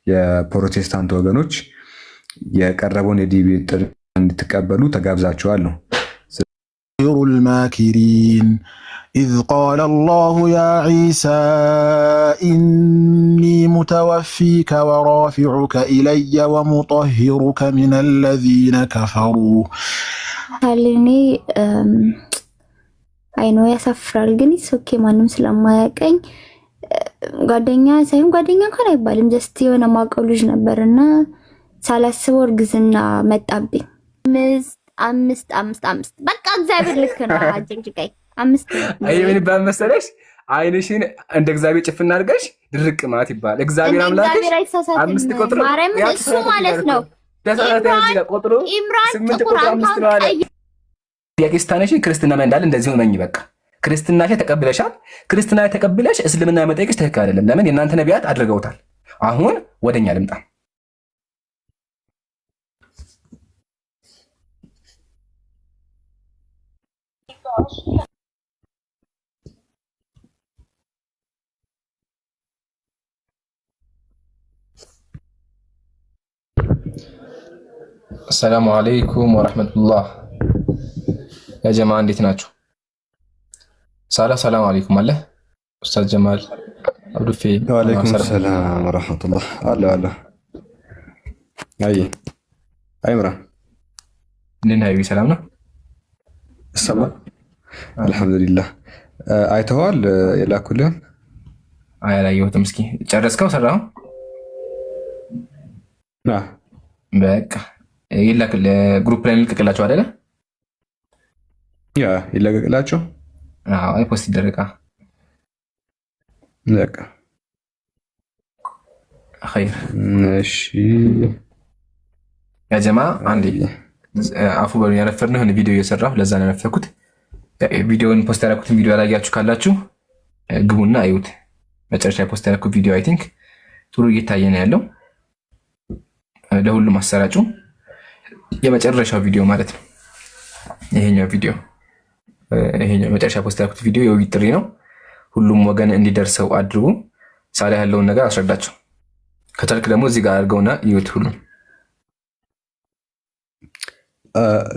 የፕሮቴስታንት ወገኖች የቀረበውን የዲቤት ጥሪ እንድትቀበሉ ተጋብዛችኋል ነው። الماكرين إذ قال الله يا عيسى إني متوفيك ورافعك إلي ومطهرك من الذين كفروا هلني አይኖ ያሳፍራል ግን ሶኬ ማንም ስለማያቀኝ ጓደኛ ሳይሆን ጓደኛ እንኳን አይባልም ጀስት የሆነ ማቀው ልጅ ነበርና ሳላስበው እርግዝና መጣብኝ። አምስት በቃ እግዚአብሔር ልክ ነው። አጀንጅቀይ አምስት አይ ምን ይባል መሰለሽ አይንሽን እንደ እግዚአብሔር ጭፍና አድርገሽ ድርቅ ማለት ይባላል። እግዚአብሔር አምላክሽ አምስት ቁጥር ማርያም እሱ ማለት ነው። ተሳሳተ እዚህ ጋር ቁጥሩ 8 ቁጥር 5 ነው አለ። የክርስቲያኖች ክርስትና ምን እንዳለ እንደዚህ ሆነኝ በቃ ክርስትናሽ ተቀብለሻል። ክርስትና ተቀብለሽ እስልምና መጠየቅሽ ትክክል አይደለም። ለምን የእናንተ ነቢያት አድርገውታል። አሁን ወደኛ ልምጣ። አሰላሙ አለይኩም ወራህመቱላህ። ያ ጀማ እንዴት ናችሁ? ሰላም አለይኩም አለ ኡስታዝ ጀማል አብዱፌ። ወአለይኩም ሰላም ወራህመቱላህ አለ አይምራ እንዴት ነህ? ሰላም ነው ሰላም አልሐምዱሊላህ። አይተዋል የላኩልህ? አይ አላየሁትም። እስኪ ጨረስከው? ሰራው? በቃ ይላክል ግሩፕ ላይ ልልቅላችሁ አይደለ? ያ ይለቅላችሁ። አይ ፖስት ይደረጋ። በቃ ኸይር። እሺ ያ ጀማ አንዴ አፉ በሉ። ያነፈርነው ቪዲዮ እየሰራሁ ለዛ ነው ያነፈርኩት። ቪዲዮውን ፖስት ያደረኩትን ቪዲዮ ያላያችሁ ካላችሁ ግቡና አዩት። መጨረሻ ፖስት ያደረኩት ቪዲዮ አይ ቲንክ ጥሩ እየታየ ነው ያለው። ለሁሉም አሰራጩ። የመጨረሻው ቪዲዮ ማለት ነው ይሄኛው ቪዲዮ። ይሄኛው መጨረሻ ፖስት ያደረኩት ቪዲዮ የውይይት ጥሪ ነው። ሁሉም ወገን እንዲደርሰው አድርጉ። ሳላ ያለውን ነገር አስረዳቸው። ከቻልክ ደግሞ እዚህ ጋር አድርገውና ይዩት ሁሉም።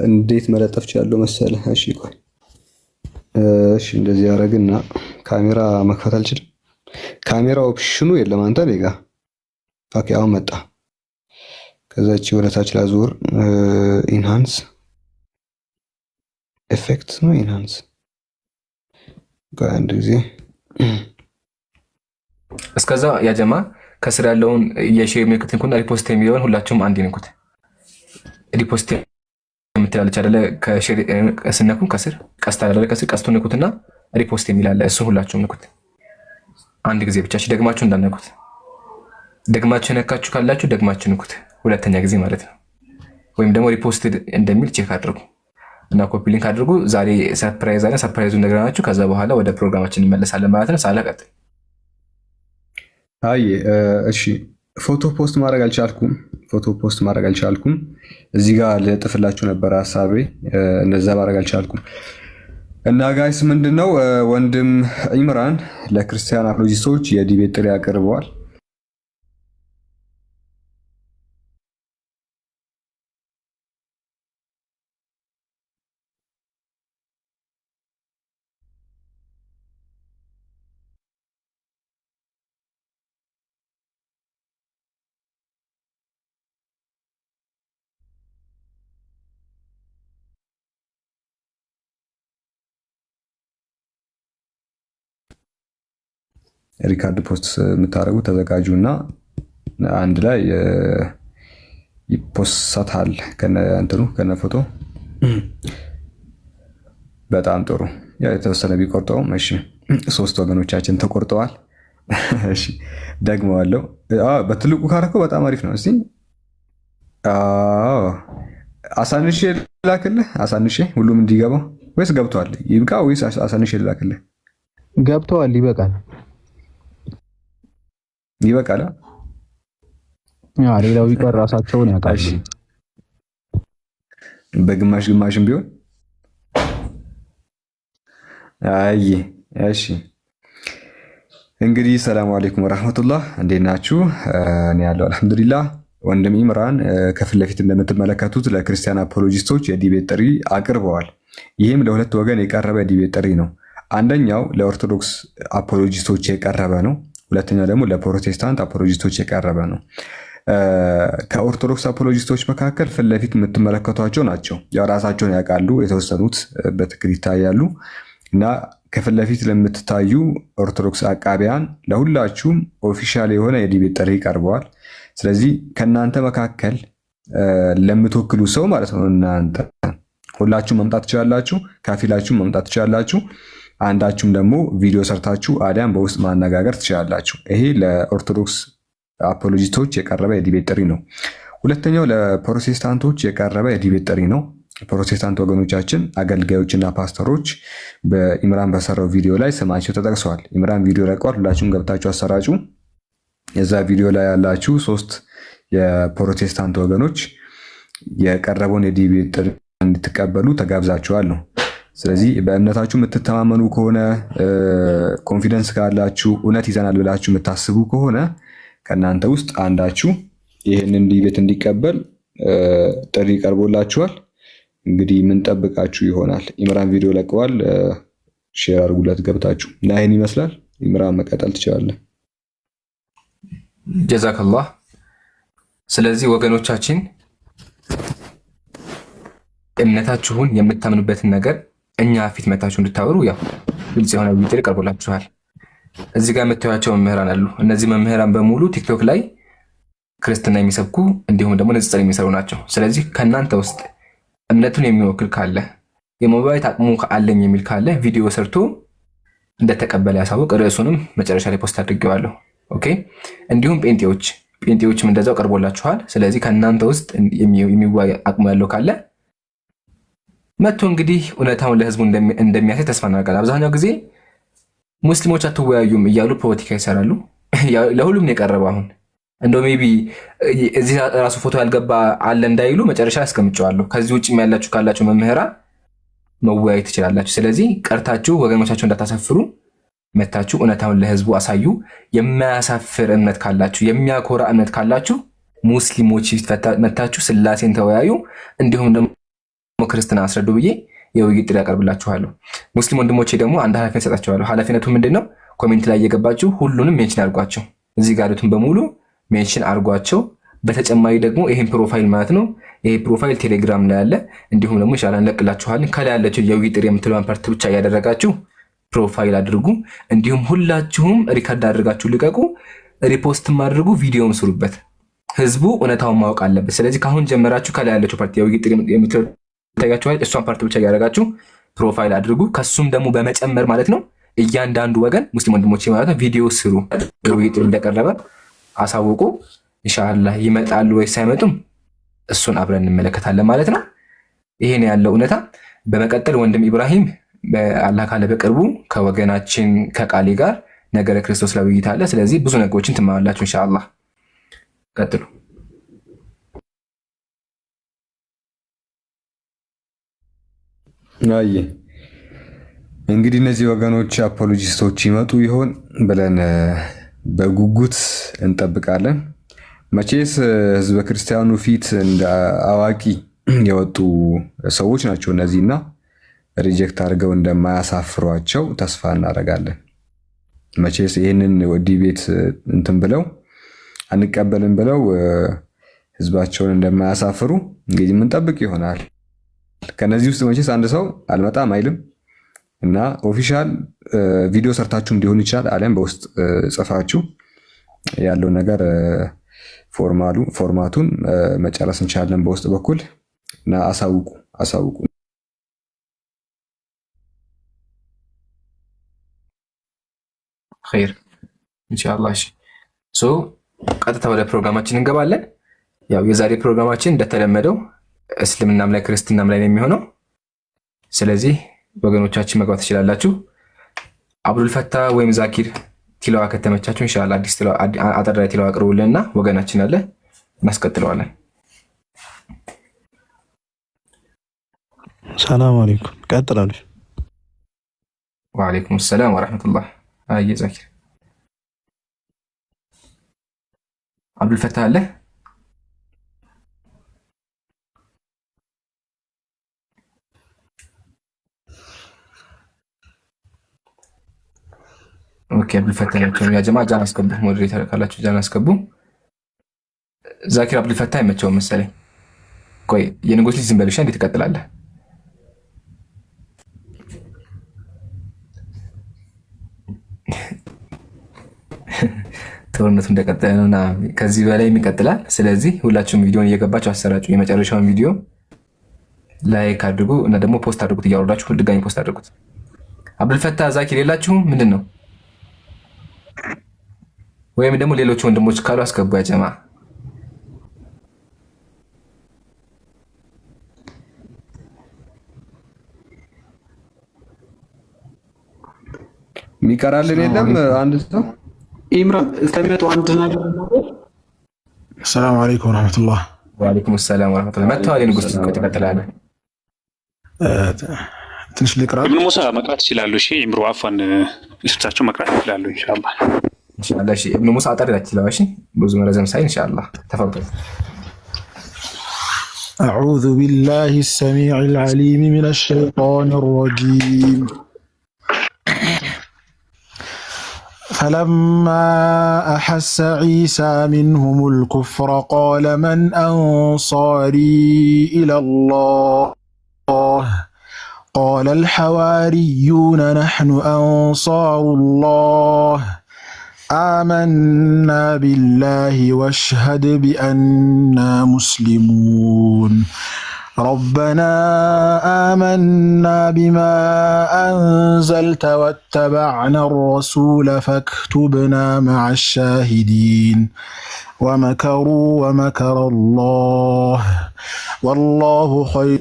እንዴት መለጠፍ ያለው መሰለ? እሺ ቆይ እሺ እንደዚህ ያደርግና ካሜራ መክፈት አልችልም። ካሜራ ኦፕሽኑ የለም አንተ ኔጋ። ኦኬ አሁን መጣ። ከዛች ወደ ታች ላዙር። ኢንሃንስ ኤፌክት ነው ኢንሃንስ። አንድ ጊዜ እስከዛ ያጀማ ከስር ያለውን የሼር ምልክት እንኳን ሪፖስት የሚለውን ሁላችሁም አንድ ይንኩት። ሪፖስት የምትላለች አይደለ? ከሼር ስነኩ ከስር ቀስታ አይደለ? ከስር ቀስቱን ንኩትና ሪፖስት የሚላለ እሱን ሁላችሁም ንኩት። አንድ ጊዜ ብቻ ደግማችሁ እንዳነኩት። ደግማችሁ ነካችሁ ካላችሁ ደግማችሁ ንኩት፣ ሁለተኛ ጊዜ ማለት ነው። ወይም ደግሞ ሪፖስት እንደሚል ቼክ አድርጉ እና ኮፒ ሊንክ አድርጉ። ዛሬ ሰርፕራይዝ አለ። ሰርፕራይዙን ነግራናችሁ ከዛ በኋላ ወደ ፕሮግራማችን እንመለሳለን ማለት ነው። ሳላቀጥል አይ እሺ ፎቶ ፖስት ማድረግ አልቻልኩም። እዚህ ጋር ልጥፍላችሁ ነበር ሐሳቤ፣ እንደዛ ማድረግ አልቻልኩም። እና ጋይስ ምንድነው ወንድም ኢምራን ለክርስቲያን አፖሎጂስቶች የዲቤት ጥሪ አቅርበዋል። ሪካርድ ፖስት የምታደርጉ ተዘጋጁ እና አንድ ላይ ይፖስታል ከነ ፎቶ። በጣም ጥሩ። ያው የተወሰነ ቢቆርጠውም እሺ፣ 3 ወገኖቻችን ተቆርጠዋል። እሺ ደግመዋለሁ። በትልቁ ካረከው በጣም አሪፍ ነው። እስቲ አሳንሼ ላክልህ። አሳንሼ ሁሉም እንዲገባው ወይስ ገብቷል? ይብቃ ወይስ አሳንሼ ላክልህ? ገብቷል። ይበቃል። ሌላው ቢቀር ራሳቸውን ያውቃሉ። በግማሽም ቢሆን አይ እሺ እንግዲህ ሰላም አለይኩም ወራህመቱላህ እንዴት ናችሁ? እኔ ያለው አልሐምዱሊላህ። ወንድም ኢምራን ከፊት ለፊት እንደምትመለከቱት ለክርስቲያን አፖሎጂስቶች የዲቤት ጥሪ አቅርበዋል። ይህም ለሁለት ወገን የቀረበ ዲቤት ጥሪ ነው። አንደኛው ለኦርቶዶክስ አፖሎጂስቶች የቀረበ ነው። ሁለተኛው ደግሞ ለፕሮቴስታንት አፖሎጂስቶች የቀረበ ነው። ከኦርቶዶክስ አፖሎጂስቶች መካከል ፊት ለፊት የምትመለከቷቸው ናቸው። ያው ራሳቸውን ያውቃሉ፣ የተወሰኑት በትክክል ይታያሉ እና ከፊት ለፊት ለምትታዩ ኦርቶዶክስ አቃቢያን ለሁላችሁም ኦፊሻል የሆነ የዲቤት ጥሪ ቀርበዋል። ስለዚህ ከእናንተ መካከል ለምትወክሉ ሰው ማለት ነው እናንተ ሁላችሁም መምጣት ትችላላችሁ፣ ከፊላችሁም መምጣት ትችላላችሁ። አንዳችሁም ደግሞ ቪዲዮ ሰርታችሁ አሊያም በውስጥ ማነጋገር ትችላላችሁ። ይሄ ለኦርቶዶክስ አፖሎጂስቶች የቀረበ የዲቤት ጥሪ ነው። ሁለተኛው ለፕሮቴስታንቶች የቀረበ የዲቤት ጥሪ ነው። ፕሮቴስታንት ወገኖቻችን አገልጋዮችና ፓስተሮች በኢምራን በሰራው ቪዲዮ ላይ ስማቸው ተጠቅሰዋል። ኢምራን ቪዲዮ ለቀዋል። ሁላችሁም ገብታችሁ አሰራጩ። የዛ ቪዲዮ ላይ ያላችሁ 3 የፕሮቴስታንት ወገኖች የቀረበውን የዲቤት ጥሪ እንድትቀበሉ ተጋብዛችኋል ነው። ስለዚህ በእምነታችሁ የምትተማመኑ ከሆነ ኮንፊደንስ ካላችሁ እውነት ይዘናል ብላችሁ የምታስቡ ከሆነ ከእናንተ ውስጥ አንዳችሁ ይህንን ዲቤት እንዲቀበል ጥሪ ቀርቦላችኋል። እንግዲህ የምንጠብቃችሁ ይሆናል። ኢምራን ቪዲዮ ለቀዋል። ሼር አድርጉለት ገብታችሁ እና ይህን ይመስላል። ኢምራን መቀጠል ትችላለህ። ጀዛከላህ። ስለዚህ ወገኖቻችን እምነታችሁን የምታምኑበትን ነገር እኛ ፊት መታችሁ እንድታወሩ ያው ግልጽ የሆነ ጥሪ ቀርቦላችኋል። እዚህ ጋር የምታዩቸው መምህራን አሉ። እነዚህ መምህራን በሙሉ ቲክቶክ ላይ ክርስትና የሚሰብኩ እንዲሁም ደግሞ ንጽጽር የሚሰሩ ናቸው። ስለዚህ ከእናንተ ውስጥ እምነቱን የሚወክል ካለ የሞባይል አቅሙ አለኝ የሚል ካለ ቪዲዮ ሰርቶ እንደተቀበለ ያሳውቅ። ርዕሱንም መጨረሻ ላይ ፖስት አድርጌዋለሁ። ኦኬ። እንዲሁም ጴንጤዎችም እንደዛው ቀርቦላችኋል። ስለዚህ ከእናንተ ውስጥ የሚዋይ አቅሙ ያለው ካለ መጥቶ እንግዲህ እውነታውን ለህዝቡ እንደሚያሳይ ተስፋ እናደርጋለን። አብዛኛው ጊዜ ሙስሊሞች አትወያዩም እያሉ ፖለቲካ ይሰራሉ። ለሁሉም ነው የቀረበው። አሁን እንደው ሜቢ እዚህ ራሱ ፎቶ ያልገባ አለ እንዳይሉ መጨረሻ አስቀምጨዋለሁ። ከዚህ ውጭ ያላችሁ ካላችሁ መምህራን መወያየት ትችላላችሁ። ስለዚህ ቀርታችሁ ወገኖቻችሁ እንዳታሳፍሩ መታችሁ እውነታውን ለህዝቡ አሳዩ። የማያሳፍር እምነት ካላችሁ፣ የሚያኮራ እምነት ካላችሁ ሙስሊሞች መታችሁ ስላሴን ተወያዩ፣ እንዲሁም ደግሞ ክርስትና አስረዱ ብዬ የውይይት ጥሪ ያቀርብላችኋለሁ። ሙስሊም ወንድሞቼ ደግሞ አንድ ኃላፊነት ሰጣችኋለሁ። ኃላፊነቱ ምንድነው? ኮሜንት ላይ እየገባችሁ ሁሉንም ሜንሽን አድርጓቸው። እዚህ ጋር ያሉትን በሙሉ ሜንሽን አድርጓቸው። በተጨማሪ ደግሞ ይሄን ፕሮፋይል ማለት ነው፣ ይሄ ፕሮፋይል ቴሌግራም ላይ ያለ እንዲሁም ደግሞ ኢንሻአላህ እንለቅላችኋለን። ከላይ ያለችው የውይይት ጥሪ የምትለውን ፓርት ብቻ እያደረጋችሁ ፕሮፋይል አድርጉ። እንዲሁም ሁላችሁም ሪከርድ አድርጋችሁ ልቀቁ፣ ሪፖስትም አድርጉ፣ ቪዲዮም ስሩበት። ህዝቡ እውነታውን ማወቅ አለበት። ስለዚህ ካሁን ጀመራችሁ ከላይ ያለችው ፓርት የውይይት ጥሪ የምትለው ታያችኋል። እሷን ፓርት ብቻ እያደረጋችሁ ፕሮፋይል አድርጉ። ከሱም ደግሞ በመጨመር ማለት ነው እያንዳንዱ ወገን ሙስሊም ወንድሞቼ ማለት ነው ቪዲዮ ስሩ። ውይይቱ እንደቀረበ አሳውቁ። ኢንሻአላህ ይመጣሉ ወይስ አይመጡም እሱን አብረን እንመለከታለን ማለት ነው። ይሄን ያለው እውነታ። በመቀጠል ወንድም ኢብራሂም አላህ ካለ በቅርቡ ከወገናችን ከቃሌ ጋር ነገረ ክርስቶስ ላይ ውይይት አለ። ስለዚህ ብዙ ነገሮችን ትማራላችሁ ኢንሻአላህ። ቀጥሉ። አይ እንግዲህ እነዚህ ወገኖች አፖሎጂስቶች ይመጡ ይሆን ብለን በጉጉት እንጠብቃለን። መቼስ ህዝበ ክርስቲያኑ ፊት እንደ አዋቂ የወጡ ሰዎች ናቸው እነዚህና ሪጀክት አድርገው እንደማያሳፍሯቸው ተስፋ እናደርጋለን። መቼስ ይህንን ዲቤት እንትን ብለው አንቀበልም ብለው ህዝባቸውን እንደማያሳፍሩ እንግዲህ የምንጠብቅ ይሆናል። ከነዚህ ውስጥ መቼስ አንድ ሰው አልመጣም አይልም እና ኦፊሻል ቪዲዮ ሰርታችሁም ሊሆን ይችላል፣ አሊያም በውስጥ ጽፋችሁ ያለው ነገር ፎርማቱን መጨረስ እንችላለን በውስጥ በኩል እና አሳውቁ። ኸይር ኢንሻአላህ። ሶ ቀጥታ ወደ ፕሮግራማችን እንገባለን። ያው የዛሬ ፕሮግራማችን እንደተለመደው እስልምናም ላይ ክርስትናም ላይ ነው የሚሆነው። ስለዚህ ወገኖቻችን መግባት ትችላላችሁ። አብዱል ፈታ ወይም ዛኪር ቲላዋ ከተመቻችሁ ኢንሻአላህ አዲስ ቲላዋ አጠራ ቲላዋ አቅርቡልንና ወገናችን አለ እናስቀጥለዋለን። ሰላም አለይኩም። ቀጥላለሽ። ወአለይኩም ሰላም ወራህመቱላህ። አይ ዛኪር አብዱልፈታህ አለ? ኦኬ አብዱልፈታህ ናቸው። ያ ጀማ ጃን አስገቡ። ሞዴሬተር ካላችሁ ጃን አስገቡ። ዛኪር አብዱልፈታህ አይመቸውም መሰለኝ። ቆይ የንጉስ ልጅ ዝም በልሻ እንዴት ትቀጥላለህ? ጦርነቱ እንደቀጠለ ነውና ከዚህ በላይ ይቀጥላል። ስለዚህ ሁላችሁም ቪዲዮን እየገባችሁ አሰራጩ። የመጨረሻውን ቪዲዮ ላይክ አድርጉ እና ደግሞ ፖስት አድርጉት። እያወረዳችሁ ድጋሚ ፖስት አድርጉት። አብዱልፈታህ ዛኪር የላችሁም? ምንድን ነው? ወይም ደግሞ ሌሎች ወንድሞች ካሉ አስገቡ። ያ ጀማ የሚቀራልን የለም። አንድ ሰው ኢምራን እስከሚመጡ አንድ ነገር ነው። ሰላም አለይኩም ወራህመቱላህ። ወአለይኩም ሰላም ወራህመቱላህ። መጥተዋል። የንጉስ ልጅ ትቀጥላለህ። ትንሽ ልቅራ። ኢብኑ ሙሳ መቅራት ይችላሉ። እሺ ኢምሩ አፋን እሳቸው መቅራት ይችላሉ ኢንሻአላህ። ኢንሻአላህ። እሺ ኢብኑ ሙሳ አጠር ይችላል። እሺ ብዙ መረዘም ሳይ ኢንሻአላህ ተፈضل። أعوذ بالله السميع العليم من الشيطان الرجيم. فلما أحس عيسى منهم الكفر قال من أنصاري إلى الله قال الحواريون نحن أنصار الله آمنا بالله واشهد بأننا مسلمون ربنا آمنا بما أنزلت واتبعنا الرسول فاكتبنا مع الشاهدين ومكروا ومكر الله والله خير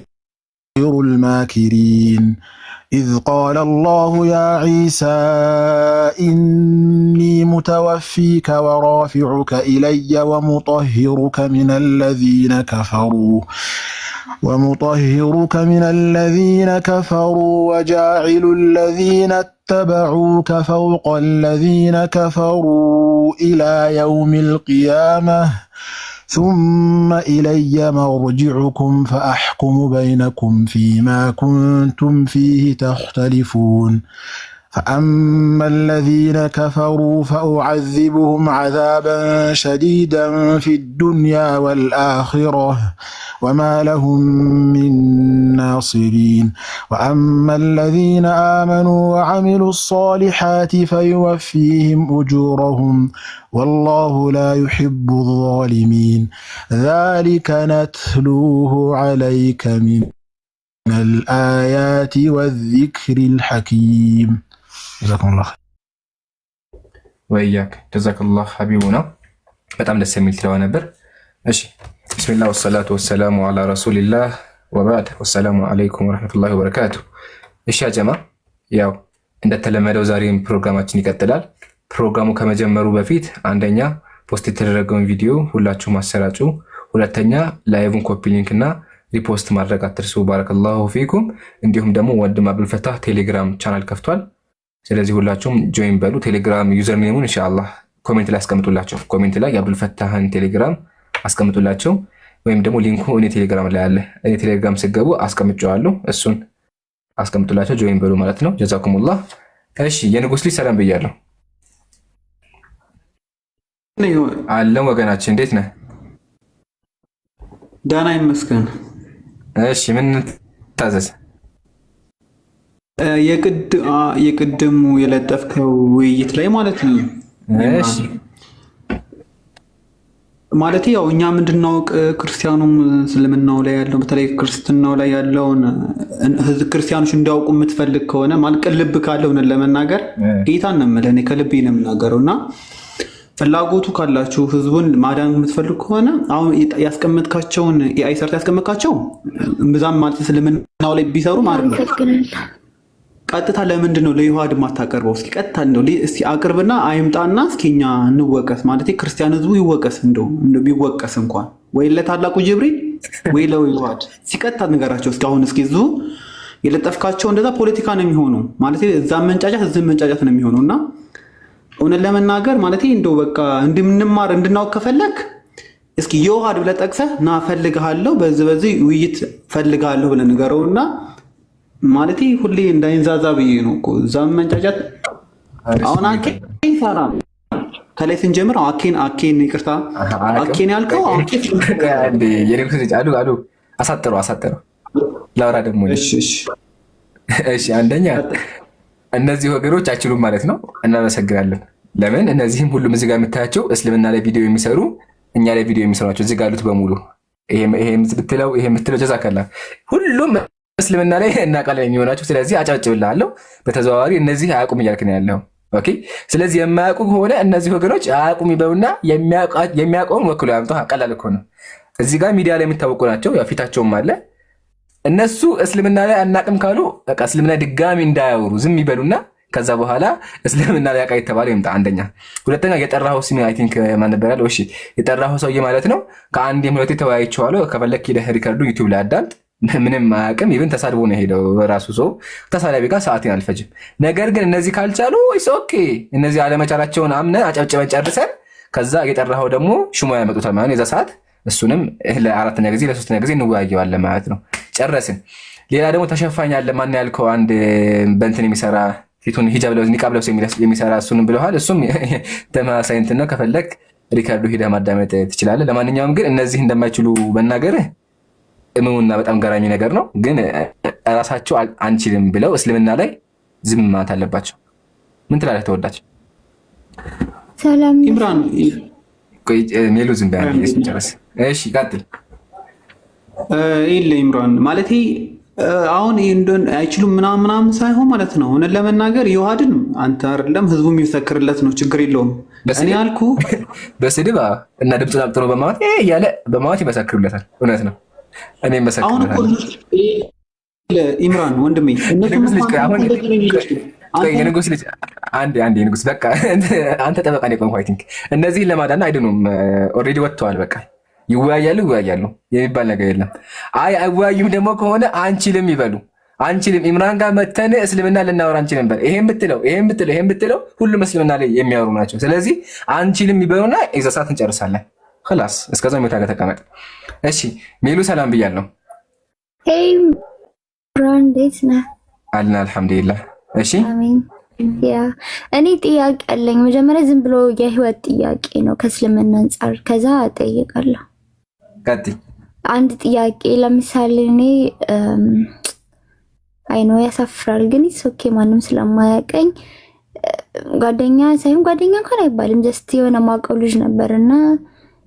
الماكرين إذ قال الله يا عيسى إني متوفيك ورافعك إلي ومطهرك من الذين كفروا وجاعل الذين اتبعوك فوق الذين كفروا إلى يوم القيامة ثم إلي مرجعكم فأحكم بينكم فيما كنتم فيه تختلفون فأما الذين كفروا فأعذبهم عذابا شديدا في الدنيا والآخرة وما لهم من ناصرين وأما الذين آمنوا وعملوا الصالحات فيوفيهم أجورهم والله لا يحب الظالمين ذلك نتلوه عليك من الآيات والذكر الحكيم جزاكم الله خير وإياك جزاك الله حبيبنا በጣም ደስ የሚል ትለዋ ነበር። እሺ ቢስሚላህ ወሰላቱ ወሰላሙ አላ ረሱሊላህ ወባዕድ ወሰላሙ አለይኩም ወረሕመቱላሂ ወበረካቱ። እሺ ጀማ ያው እንደተለመደው ዛሬም ፕሮግራማችን ይቀጥላል። ፕሮግራሙ ከመጀመሩ በፊት አንደኛ ፖስት የተደረገውን ቪዲዮ ሁላችሁም አሰራጩ፣ ሁለተኛ ላይቭን ኮፒ ሊንክ እና ሪፖስት ማድረግ አትርሱ። ባረከላሁ ፊኩም። እንዲሁም ደግሞ ወንድም አብዱልፈታህ ቴሌግራም ቻናል ከፍቷል። ስለዚህ ሁላችሁም ጆይን በሉ። ቴሌግራም ዩዘር ኔሙን ኢንሻአላህ ኮሜንት ላይ አስቀምጡላቸው። ኮሜንት ላይ የአብዱልፈታህን ቴሌግራም አስቀምጡላቸው፣ ወይም ደግሞ ሊንኩ እኔ ቴሌግራም ላይ አለ። እኔ ቴሌግራም ስገቡ አስቀምጨዋለሁ፣ እሱን አስቀምጡላቸው። ጆይን በሉ ማለት ነው። ጀዛኩሙላህ። እሺ የንጉስ ልጅ ሰላም ብያለሁ። አለም ወገናችን እንዴት ነህ? ዳና ይመስገን። እሺ ምን ታዘዝ? የቅድሙ የለጠፍከው ውይይት ላይ ማለት ነው። እሺ ማለት ያው እኛ ምንድናውቅ ክርስቲያኑም እስልምናው ላይ ያለው በተለይ ክርስትናው ላይ ያለውን ህዝብ ክርስቲያኖች እንዲያውቁ የምትፈልግ ከሆነ ማለት ልብ ካለው ለመናገር ጌታን ነው የምልህ፣ እኔ ከልቤ ነው የምናገረውና ፍላጎቱ ካላችሁ ህዝቡን ማዳን የምትፈልግ ከሆነ አሁን ያስቀመጥካቸውን ኤአይ ሰርታ ያስቀመጥካቸው ብዛም ማለት እስልምናው ላይ ቢሰሩ ማለት ነው። ቀጥታ ለምንድን ነው ለይሁዳ ማታቀርበው? እስኪ ቀጥታ እንደው እስኪ አቅርብና አይምጣና እስኪኛ እንወቀስ ማለት ክርስቲያን ህዝቡ ይወቀስ፣ እንደው ቢወቀስ እንኳን ወይ ለታላቁ ጅብሪል ወይ ለይሁዳ ሲቀጥታ ነገራቸው። እስኪ አሁን እስኪ ህዝቡ የለጠፍካቸው እንደዛ ፖለቲካ ነው የሚሆነው ማለት እዛ መንጫጫት እዚህ መንጫጫት ነው የሚሆነውና እውነት ለመናገር ማለት እንደው በቃ እንድንማር እንድናውቅ ከፈለክ እስኪ የውሃድ ብለህ ጠቅሰህ ና ፈልግሃለሁ፣ በዚህ ውይይት ፈልግሃለሁ ብለህ ንገረውና ማለት ሁሌ እንዳይንዛዛ ብዬ ነው እኮ እዛም መንጫጫት። አሁን አኬን ይሰራ ከላይ ስንጀምር አኬን ይቅርታ አኬን ያልከው አሉ አሳጥረው ላውራ ደግሞ። እሺ አንደኛ እነዚህ ወገኖች አይችሉም ማለት ነው። እናመሰግናለን። ለምን እነዚህም ሁሉም እዚህ ጋር የምታያቸው እስልምና ላይ ቪዲዮ የሚሰሩ እኛ ላይ ቪዲዮ የሚሰሯቸው እዚህ ጋር ያሉት በሙሉ ይሄ የምትለው ጀዛከላ ሁሉም እስልምና ላይ እናውቃለን የሚሆናቸው። ስለዚህ አጨብጭብልሃለሁ። በተዘዋዋሪ እነዚህ አያውቁም እያልክ ነው ያለው። ኦኬ። ስለዚህ የማያውቁ ከሆነ እነዚህ ወገኖች አያውቁም ይበሉና የሚያውቀውን ወክሎ ያምጡ። ቀላል እኮ ነው። እዚህ ጋር ሚዲያ ላይ የሚታወቁ ናቸው። ያው ፊታቸውም አለ። እነሱ እስልምና ላይ አናቅም ካሉ በቃ እስልምና ድጋሚ እንዳያወሩ ዝም ይበሉና ከዛ በኋላ እስልምና ላይ አቃ የተባለ ይምጣ። አንደኛ። ሁለተኛ የጠራኸው ስም አይ ቲንክ ማን ነበር ያለው? እሺ የጠራኸው ሰውዬ ማለት ነው ከአንዴም ሁለቴ ተወያይቼዋለሁ። ከፈለክ ሄደህ ሪከርዱ ዩቲዩብ ላይ አዳምጥ። ምንም አያውቅም። ኢቭን ተሳድቦ ነው ሄደው በራሱ ሰው ተሳዳቢ ጋር ሰዓትን አልፈጅም። ነገር ግን እነዚህ ካልቻሉ ወይስ ኦኬ፣ እነዚህ አለመቻላቸውን አምነን አጨብጭበን ጨርሰን ከዛ የጠራኸው ደግሞ ሽሞ ያመጡታል ማለት የዛ ሰዓት እሱንም ለአራተኛ ጊዜ ለሶስተኛ ጊዜ እንወያየዋለን ማለት ነው። ጨረስን። ሌላ ደግሞ ተሸፋኝ አለ። ማን ያልከው? አንድ በእንትን የሚሰራ ፊቱን ሂጃብ ለብሶ ኒቃብ ለብሶ የሚሰራ እሱንም ብለዋል። እሱም ተመሳሳይ እንትን ነው። ከፈለግ ሪካርዱ ሂደህ ማዳመጥ ትችላለህ። ለማንኛውም ግን እነዚህ እንደማይችሉ መናገርህ እምውና በጣም ገራሚ ነገር ነው። ግን ራሳቸው አንችልም ብለው እስልምና ላይ ዝም ማለት አለባቸው። ምን ትላለህ ተወዳጅ? ሰላም ኢምራን ሜሉ ዝም ቢያንስ ጨርስ። እሺ ቀጥል። ይለ ኢምራን ማለት አሁን እንደን አይችሉም ምናምን ሳይሆን ማለት ነው። እውነት ለመናገር የውሃድን አንተ አይደለም ህዝቡ የሚመሰክርለት ነው። ችግር የለውም። እኔ ያልኩ በስድብ እና ድምፁን አብጥሮ በማለት እያለ በማለት ይመሰክሩለታል። እውነት ነው። እኔ መሰክርለታለሁ። ኢምራን ወንድሜ የንጉስ ልጅ አንድ የንጉስ በቃ አንተ ጠበቃ ነው የቆምኩ። አይ ቲንክ እነዚህን ለማዳን አይደሉም። ኦልሬዲ ወጥተዋል። በቃ ይወያያሉ የሚባል ነገር የለም። አይ አይወያዩም ደግሞ ከሆነ አንችልም ይበሉ። አንችልም ኢምራን ጋር መተን እስልምና ልናወራ አንችልም በል። ይሄን ብትለው ሁሉም እስልምና ላይ የሚያወሩ ናቸው። ስለዚህ አንችልም ይበሉና የዛ ሰዓት እንጨርሳለን። خلاص እስከዛ ሞታ ጋር ተቀመጥ። እሺ ሜሉ ሰላም ብያለሁ። ሄይ ብራን ዴት ነህ? አልና አልሐምዱሊላህ። እሺ አሜን። ያ እኔ ጥያቄ አለኝ። መጀመሪያ ዝም ብሎ የህይወት ጥያቄ ነው ከእስልምና አንፃር፣ ከዛ እጠይቃለሁ። ቀጥይ። አንድ ጥያቄ ለምሳሌ እኔ አይ ነው ያሳፍራል፣ ግን ኦኬ ማንም ስለማያቀኝ ጓደኛ ሳይሆን ጓደኛ እንኳን አይባልም ጀስት የሆነ ማውቀው ልጅ ነበርና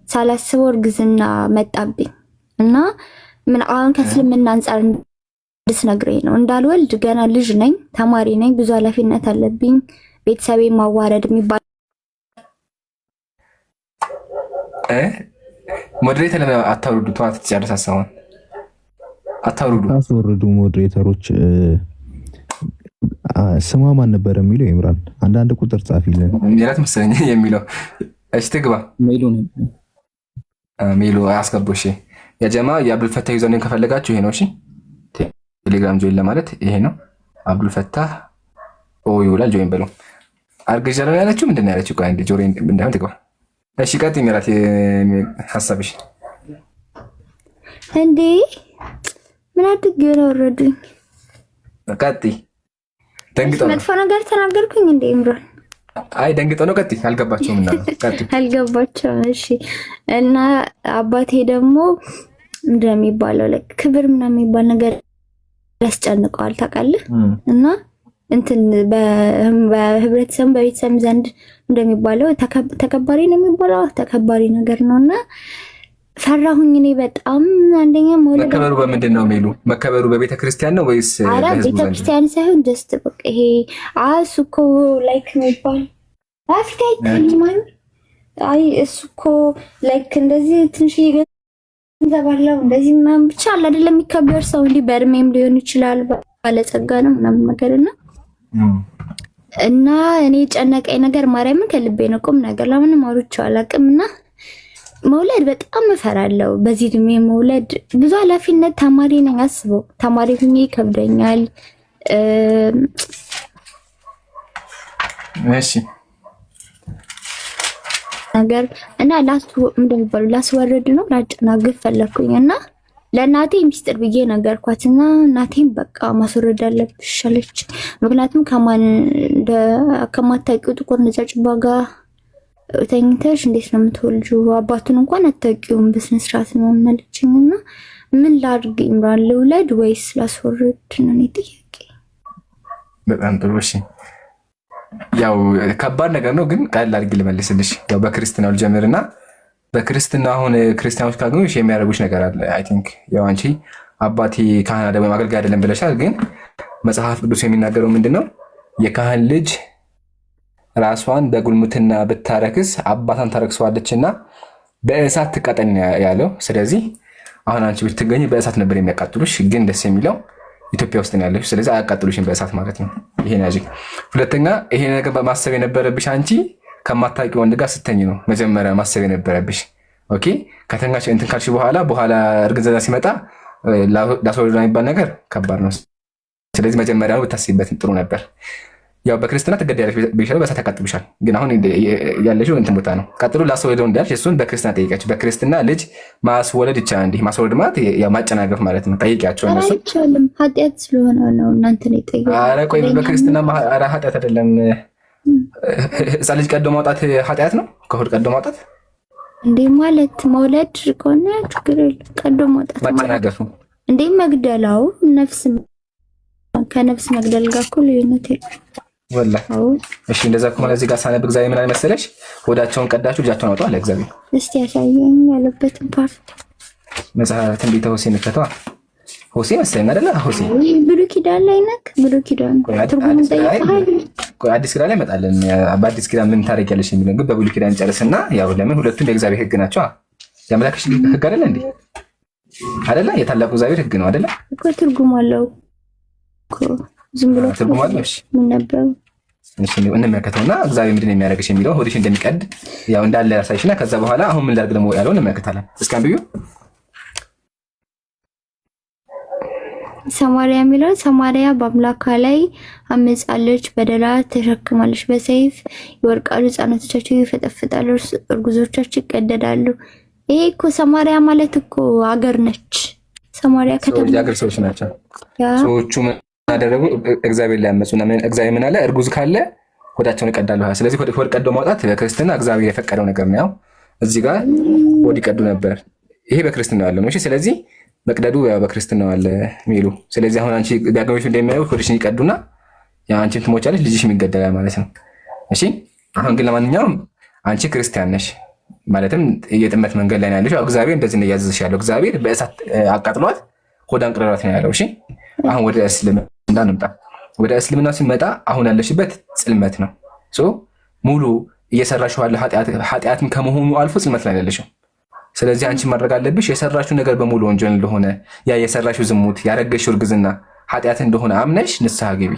ሳላስበው እርግዝና መጣብኝ እና ምን አሁን ከእስልምና አንፃር እንድትነግረኝ ነው። እንዳልወልድ ገና ልጅ ነኝ፣ ተማሪ ነኝ፣ ብዙ ኃላፊነት አለብኝ፣ ቤተሰቤ ማዋረድ የሚባል ሞዴሬተር አታውርዱ። ተዋት ትጨርስ ሀሳቡን አታውርዱ። አስወርዱ ሞዴሬተሮች። ስሟ ማን ነበር የሚለው? ኢምራን አንዳንድ ቁጥር ጻፊልን። ሜላት መሰለኝ የሚለው። እሺ ትግባ። ሜሉ አያስገቡ። እሺ የጀማ የአብዱልፈታህ ዩዘርኔም ከፈለጋችሁ ይሄ ነው። እሺ ቴሌግራም ጆይን ለማለት ይሄ ነው። አብዱልፈታህ ይውላል። ጆይን በለው። አርግዣለሁ ያለችው ምንድን ነው ያለችው? ቆይ አንዴ ጆሮ እንዳይሆን ትግባ። እሺ ቀጥይ ሜላት ሐሳብሽ። እንዴ ምን አድርጌ ነው ወረዱኝ? ቀጥይ። ደንግጠው መጥፎ ነገር ተናገርኩኝ እንዴ ኢምራን? አይ ደንግጠው ነው። ቀጥይ። አልገባቸውም እና ቀጥይ። አልገባቸውም። እሺ እና አባቴ ደግሞ ምንድን ነው የሚባለው ክብር ምናምን የሚባል ነገር ያስጨንቀዋል ታውቃለህ? እና እንትን በህብረተሰብ በቤተሰብ ዘንድ እንደሚባለው ተከባሪ ነው የሚባለው ተከባሪ ነገር ነውና ፈራሁኝ እኔ በጣም። አንደኛ መውለድ መከበሩ በምንድን ነው የሚሉ? መከበሩ በቤተ ክርስቲያን ነው ወይስ በህዝቡ? ቤተ ክርስቲያን ሳይሆን ጀስት በቃ ይሄ እሱ እኮ ላይክ የሚባል አፍታይ ታይማን አይ እሱ እኮ ላይክ እንደዚህ ትንሽ ገንዘብ አለው እንደዚህ ምናምን ብቻ አለ አይደለም የሚከበር ሰው እንዲህ በእድሜም ሊሆን ይችላል ባለጸጋ ነው ምናምን ነገርና እና እኔ ጨነቀኝ ነገር ማርያምን ከልቤ ነው ቁም ነገር ለምንም አውርቼው አላውቅምና መውለድ በጣም እፈራለሁ። በዚህ እድሜ መውለድ ብዙ ኃላፊነት፣ ተማሪ ነኝ አስበው፣ ተማሪ ሁኜ ይከብደኛል። እሺ ነገር እና ላስወርድ ነው ላጨናግፍ ፈለኩኝ እና ለእናቴ ሚስጥር ብዬ ነገርኳትና እናቴም በቃ ማስወረድ አለብሽ አለች። ምክንያቱም ከማታውቂው ጥቁር ነጫጭባ ጋር ተኝተሽ እንዴት ነው የምትወልጂው? አባቱን እንኳን አታውቂውም በስነ ስርዓት ነው አለችኝና ምን ላድርግ ኢምራን ልውለድ ወይስ ላስወርድ ነው ጥያቄ። በጣም ጥሩ እሺ። ያው ከባድ ነገር ነው ግን ቀላል አድርጌ ልመልስልሽ። ያው በክርስትናው ልጀምርና በክርስትና አሁን ክርስቲያኖች ካገኙሽ የሚያደርጉሽ ነገር አለ። አይ ቲንክ ያው አንቺ አባቴ ካህን አይደለም አገልጋይ አይደለም ብለሻል። ግን መጽሐፍ ቅዱስ የሚናገረው ምንድነው? የካህን ልጅ ራሷን በጉልምትና ብታረክስ አባታን ታረክሰዋለችና በእሳት ትቃጠል ያለው። ስለዚህ አሁን አንቺ ብትገኝ በእሳት ነበር የሚያቃጥሉሽ። ግን ደስ የሚለው ኢትዮጵያ ውስጥ ነው ያለሽ። ስለዚህ አያቃጥሉሽም በእሳት ማለት ነው። ይሄን ያጂ። ሁለተኛ ይሄ ነገር በማሰብ የነበረብሽ አንቺ ከማታውቂው ወንድ ጋር ስተኝ ነው መጀመሪያ ማሰብ የነበረብሽ። ኦኬ ከተኛሽ እንትን ካልሽ በኋላ እርግዝና ሲመጣ ላስወልድ የሚባል ነገር ከባድ ነው። ስለዚህ መጀመሪያ ብታስቢበት ጥሩ ነበር። ያው በክርስትና ትገደያለሽ ቢሻለው በእሳት ያቃጥሉሻል። ግን አሁን ያለሽው እንትን ቦታ ነው። ቀጥሎ ላስወልደው እንዳልሽ እሱን በክርስትና ጠይቂያቸው። በክርስትና ልጅ ማስወለድ ይቻላል እንዴ? ማስወለድ ማለት ያው ማጨናገፍ ማለት ነው። ጠይቂያቸው እነሱ። አይቻልም ኃጢአት ስለሆነ ነው እናንተ ነው ጠይቂያቸው። ኧረ ቆይ በክርስትና ኧረ ኃጢአት አይደለም። ህፃን ልጅ ቀዶ ማውጣት ኃጢአት ነው? ከሆድ ቀዶ ማውጣት እንዴ ማለት መውለድ ከሆነ ችግር የለም። ቀዶ ማውጣት ማጨናገፍ ነው እንዴ? መግደላው ነፍስ ከነፍስ መግደል ጋር እኮ ልዩነት የለም። ወላሂ እሺ። እንደዛ ከሆነ እዚህ ጋር ሳነብ እግዚአብሔር ምን አለ መሰለሽ? ሆዳቸውን ቀዳችሁ ልጃቸውን አውጡ አለ እግዚአብሔር። እስቲ ያሳየኝ ያለበትን ፓርት መጽሐፈ ትንቢተ ሆሴዕ ንከተዋ። ሆሴዕ መሰለኝ አይደለ? ሆሴዕ ብሉይ ኪዳን ላይ ነክ ብሉይ ኪዳን ትርጉም ጠይቀሃል። አዲስ ኪዳን ላይ መጣለን። በአዲስ ኪዳን ምን ታደርጊያለሽ የሚለው ግን በብሉይ ኪዳን ጨርስና፣ ያው ለምን ሁለቱም የእግዚአብሔር ህግ ናቸው። የአምላክሽ ህግ አይደለ እንዴ? አይደለ? የታላቁ እግዚአብሔር ህግ ነው አይደለ? እኮ ትርጉም አለው እኮ ዝም ብሎ ትርጉም አለው። እሺ ምን ነበር? እሺ እንመለከተውና እግዚአብሔር ምንድን ነው የሚያደርግሽ የሚለው ሆድሽ እንደሚቀድ ያው እንዳለ ያሳይሽና ከዛ በኋላ አሁን ምን ላድርግ ደግሞ ያለውን እንመለከታለን። እስኪ አንብዩ። ሰማርያ የሚለው ሰማርያ በአምላኳ ላይ አመጻለች፣ በደላ ተሸክማለች። በሰይፍ ይወድቃሉ፣ ህፃናቶቻቸው ይፈጠፍጣሉ፣ እርጉዞቻቸው ይቀደዳሉ። ይሄ እኮ ሰማርያ ማለት እኮ ሀገር ነች። ሰማርያ ከተማ የሀገር ሰዎች ናቸው። ሰዎቹ ምን አደረጉ? እግዚአብሔር ላይ ያመፁና እግዚአብሔር ምን አለ? እርጉዝ ካለ ሆዳቸውን ይቀዳሉ። ስለዚህ ሆድ ቀዶ ማውጣት በክርስትና እግዚአብሔር የፈቀደው ነገር ነው። ያው እዚህ ጋር ሆድ ይቀዱ ነበር። ይሄ በክርስትና ያለው ነው። እሺ ስለዚህ መቅደዱ ያው በክርስትናው አለ ሚሉ። ስለዚህ አሁን አንቺ ቢያገኙሽ እንደሚያዩት ሆድሽን ይቀዱና ያ አንቺም ትሞቻለሽ፣ ልጅሽም ይገደላል ማለት ነው። እሺ አሁን ግን ለማንኛውም አንቺ ክርስቲያን ነሽ ማለትም የጥመት መንገድ ላይ ነው ያለሽ። እግዚአብሔር እንደዚህ ነው ያዘዝሽ ያለው። እግዚአብሔር በእሳት አቃጥሏት ሆዳን ቅረራት ነው ያለው። እሺ አሁን ወደ እስልምና እንምጣ። ወደ እስልምና ሲመጣ አሁን ያለሽበት ጽልመት ነው። ሙሉ እየሰራሽው ያለ ኃጢአትም ከመሆኑ አልፎ ጽልመት ላይ ያለሽው። ስለዚህ አንቺ ማድረግ አለብሽ የሰራሽው ነገር በሙሉ ወንጀል እንደሆነ፣ ያ የሰራሽው ዝሙት፣ ያረገሽው እርግዝና ኃጢአት እንደሆነ አምነሽ ንስሐ ግቢ፣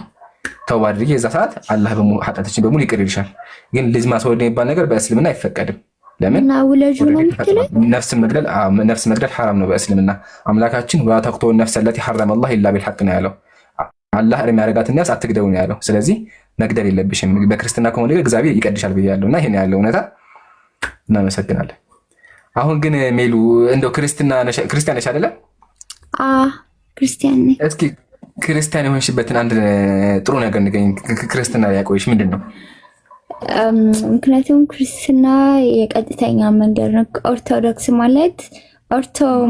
ተውባ አድርጊ። የዛ ሰዓት አላህ ኃጢአትሽን በሙሉ ይቅር ይልሻል። ግን ልጅ ማስወለድ የሚባል ነገር በእስልምና አይፈቀድም። ለምን? ነፍስ መግደል ሐራም ነው በእስልምና። አምላካችን ወላ ተቅቱሉ ነፍሰ ለቲ ሐረመ አላህ ኢላ ቢልሐቅ ነው ያለው። አላህ የሚያረጋትን ነፍስ አትግደሉ ነው ያለው። ስለዚህ መግደል የለብሽም። በክርስትና ከሆነ እግዚአብሔር ይቀድሻል ብያለሁ እና ይሄን ያለው እውነታ። እናመሰግናለን። አሁን ግን ሜሉ እንደው ክርስቲያን ነሽ አይደለ? ክርስቲያን ነኝ። እስኪ ክርስቲያን የሆንሽበትን አንድ ጥሩ ነገር ንገኝ። ክርስትና ላይ ያቆይሽ ምንድን ነው? ምክንያቱም ክርስትና የቀጥተኛ መንገድ ነው። ኦርቶዶክስ ማለት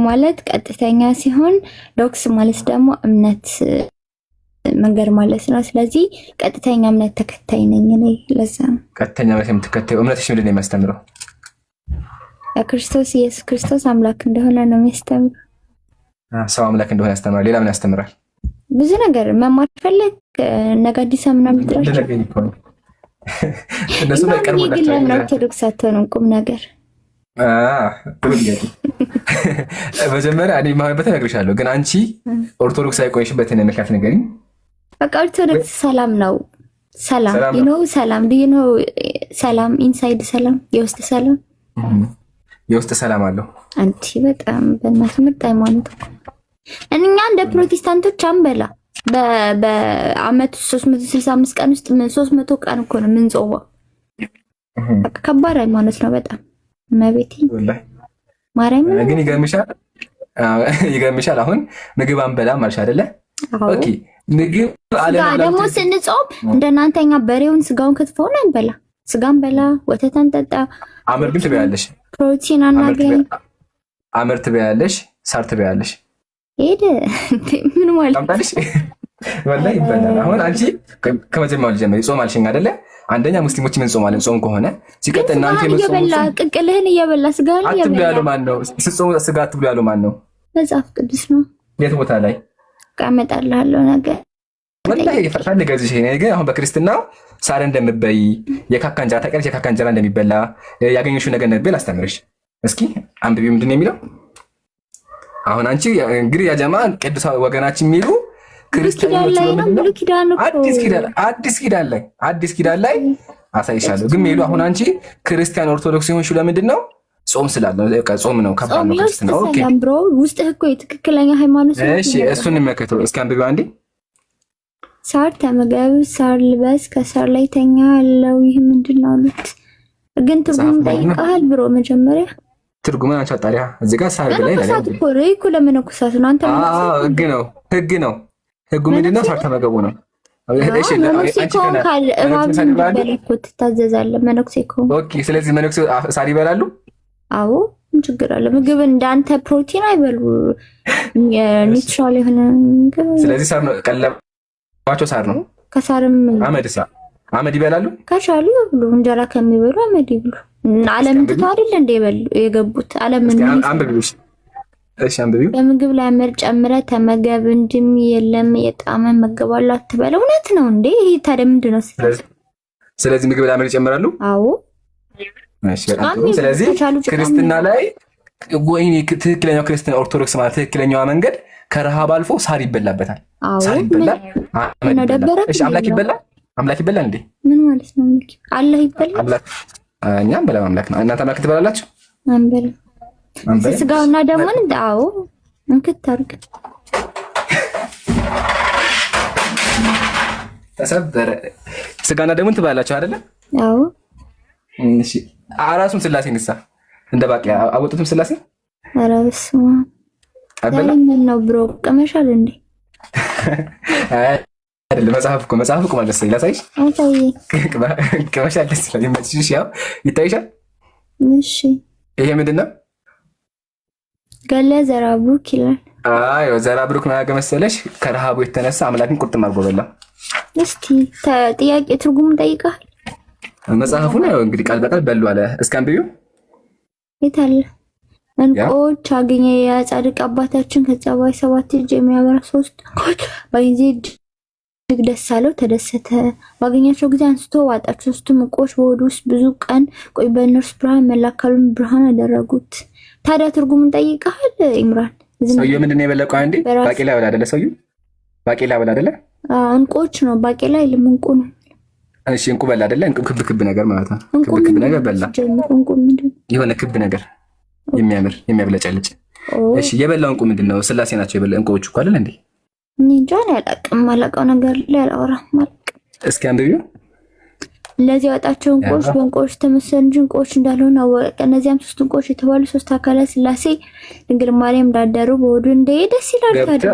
ማለት ቀጥተኛ ሲሆን ዶክስ ማለት ደግሞ እምነት መንገድ ማለት ነው። ስለዚህ ቀጥተኛ እምነት ተከታይ ነኝ እኔ። ለዛ ነው ቀጥተኛ እምነት የምትከታዩ። እምነትሽ ምንድን ነው የሚያስተምረው? ክርስቶስ ኢየሱስ ክርስቶስ አምላክ እንደሆነ ነው የሚያስተምረው። ሰው አምላክ እንደሆነ ያስተምራል። ሌላ ምን ያስተምራል? ብዙ ነገር መማር ፈለግ ነጋዲሳ ምናምን ትላለች። እነሱ ላይ ቀርቦላቸው ለምን ኦርቶዶክስ አትሆንም? ቁም ነገር መጀመሪያ እኔ ማህበረሰብ እነግርሻለሁ፣ ግን አንቺ ኦርቶዶክስ አይቆይሽበትን ምክንያት ንገሪኝ። በቃ ኦርቶዶክስ ሰላም ነው። ሰላም ሰላም ሰላም ኢንሳይድ ሰላም የውስጥ ሰላም የውስጥ ሰላም አለው። አንቺ በጣም በእናትህ ምርጥ ሃይማኖት እኮ እኛ እንደ ፕሮቴስታንቶች አንበላ። በአመት 365 ቀን ውስጥ 300 ቀን እኮ ነው የምንጾመው። ከባድ ሃይማኖት ነው በጣም መቤቴ ማርያም። ግን ይገርምሻል አሁን ምግብ አንበላም አልሽ አይደለ? ኦኬ ምግብ አለመብላት ደግሞ ስንጾም እንደናንተኛ በሬውን ስጋውን ክትፎውን አንበላ፣ ስጋን በላ፣ ወተት አንጠጣ። አመር ግን ትበያለሽ፣ ፕሮቲን አናገኝ። አመር ትበያለሽ፣ ሳር ትበያለሽ። ሄደ ምን ማለት ታምጣልሽ? ወላሂ ይበላል። አሁን አንቺ ከመጀመሪያው ልጀምሪ። ጾም አልሽኝ አይደለ? አንደኛ ሙስሊሞች ምን ጾማለን? ጾም ከሆነ ሲቀጥ እናንተ እየበላ ቅቅልህን እየበላ ስጋህን እየበላ አትብሉ ያለው ማን ነው? ስትጾሙ ስጋ አትብሉ ያለው ማን ነው? መጽሐፍ ቅዱስ ነው። የት ቦታ ላይ ቀመጣልሃለሁ ነገር ወላሂ ይፈርታል ገዝሽ። እኔ ግን አሁን በክርስትናው ሳር እንደምበይ የካካ እንጀራ ታውቂያለሽ? የካካ እንጀራ እንደሚበላ ያገኘሽው ነገር ነበር አስተምርሽ። እስኪ አንብቢው ምንድን ነው የሚለው? አሁን አንቺ እንግዲህ ያ ጀማ ቅዱስ ወገናችን የሚሉ ክርስቲያኖች አዲስ ኪዳን ላይ አሳይሻለሁ። ግን ሜሉ አሁን አንቺ ክርስቲያን ኦርቶዶክስ የሆንሽው ለምንድን ነው? ጾም ስላለ ጾም ነው ከባድ ነው ክርስትና። ኦኬ ብሮ ውስጥ እኮ የትክክለኛ ሃይማኖት ነው። እሺ እሱን እንመከተው እስኪ አንብቢው አንዴ። ሳር ተመገብ፣ ሳር ልበስ፣ ከሳር ላይ ተኛ ያለው ይህ ምንድን ነው አሉት። ግን ትርጉም ጠይቀሃል ብሮ መጀመሪያ ትርጉምን አንቺ አጣሪያ እዚህ ጋር ሳር ላይ ነው እኮ ለመነኮሳት ነው። አንተ ህግ ነው ህጉ ምንድን ነው? ሳር ተመገቡ ነው። እሺ መነኩሴ ከሆንክ እባብ በልኩ ትታዘዛለህ። መነኩሴ ከሆንክ ኦኬ። ስለዚህ መነኩሴ ሳር ይበላሉ? አዎ ምን ችግር አለ? ምግብ እንዳንተ ፕሮቲን አይበሉ ኒውትራል የሆነ ምግብ። ስለዚህ ሳር ነው ቀለባቸው ሳር ነው። ከሳርም አመድ ይበላሉ? ከቻሉ ይብሉ። እንጀራ ከሚበሉ አመድ ይብሉ። ዓለም ትተው አይደል እንደ የገቡት ዓለም ምን አንብቢው። እሺ አንብቢው። በምግብ ላይ አመድ ጨምረህ ተመገብ እንጂም የለም የጣመ መገባሉ አትበል። እውነት ነው እንዴ? ይሄ ታዲያ ምንድን ነው? ስለዚህ ምግብ ላይ አመድ ይጨምራሉ? አዎ። እሺ በጣም ስለዚህ ክርስትና ላይ ወይኔ ትክክለኛው ክርስትና ኦርቶዶክስ ማለት ትክክለኛው መንገድ ከረሃብ አልፎ ሳር ይበላበታል። ሳር ይበላል። እሺ አምላክ ይበላል? አምላክ ይበላል እንዴ? ምን ማለት ነው? አላህ ይበላል? አምላክ እኛም በላ አምላክ ነው። እናንተ አምላክ ትበላላችሁ? አንበላ ስጋውና ደግሞ እንዳው እንክት አድርግ ተሰበረ። ስጋና ደግሞ ትበላላችሁ አይደለ? አዎ። እሺ አራሱን ስላሴ ንሳ እንደ ባቂ አወጡትም ስላሴ አራስማ አበላ ምን ነው ብሮ ቀመሻል እንዴ? አይደለም መጽሐፍ እኮ ማለት ነው። ላሳይሽ ቀመሻል ስለዚህ ያው ይታይሻል። እሺ ይሄ ምንድን ነው? ገለ ዘራብሩክ ይላል። አዎ ዘራብሩክ ነው ያገመሰለሽ። ከረሃቡ የተነሳ አምላክን ቁርጥም አድርጎ በላ። እስቲ ጥያቄ ትርጉም ጠይቀሃል? መጽሐፉን ያው እንግዲህ ቃል በቃል በሉ አለ። እስኪ አንብቢው። የት አለ? እንቆች አገኘ የጻድቅ አባታችን ከጸባይ 7 እጅ የሚያበራ 3 እንቆች ባይዜ እጅግ ደስ አለው፣ ተደሰተ። ባገኛቸው ጊዜ አንስቶ ዋጣቸው። 3 እንቆች በሆዱ ውስጥ ብዙ ቀን ቆይ፣ በእነርሱ ብርሃን መላካሉን ብርሃን አደረጉት። ታዲያ ትርጉሙን ጠይቀሃል ኢምራን? ሰውዬው ምንድን ነው የበለቀው? አንዴ ባቄላ በላ አይደለ? ሰውዬው ባቄላ በላ አይደለ? እንቆች ነው ባቄላ አይልም፣ እንቁ ነው። እሺ እንቁ በላ አይደለ? እንቁ ክብ ነገር ማለት ነው። ክብ ነገር በላ። እንቁ ምንድን የሆነ ክብ ነገር የሚያምር የሚያብለጨልጭ። እሺ የበላው እንቁ ምንድን ነው? ስላሴ ናቸው የበላ እንቁዎቹ እኮ አይደል እንዴ? እንጃን ያላቅም ማለቀው ነገር ላይ አላወራም ማለት። እስኪ አንብቢው። ለዚህ ያወጣቸው እንቆች በእንቆች ተመሰሉ እንጂ እንቆች እንዳልሆነ አወቀ። እነዚያም 3 እንቆች የተባሉ 3 አካላት ስላሴ ድንግል ማርያም እንዳደሩ በሆዱ እንደሄደ ደስ ይላል። ታዲያ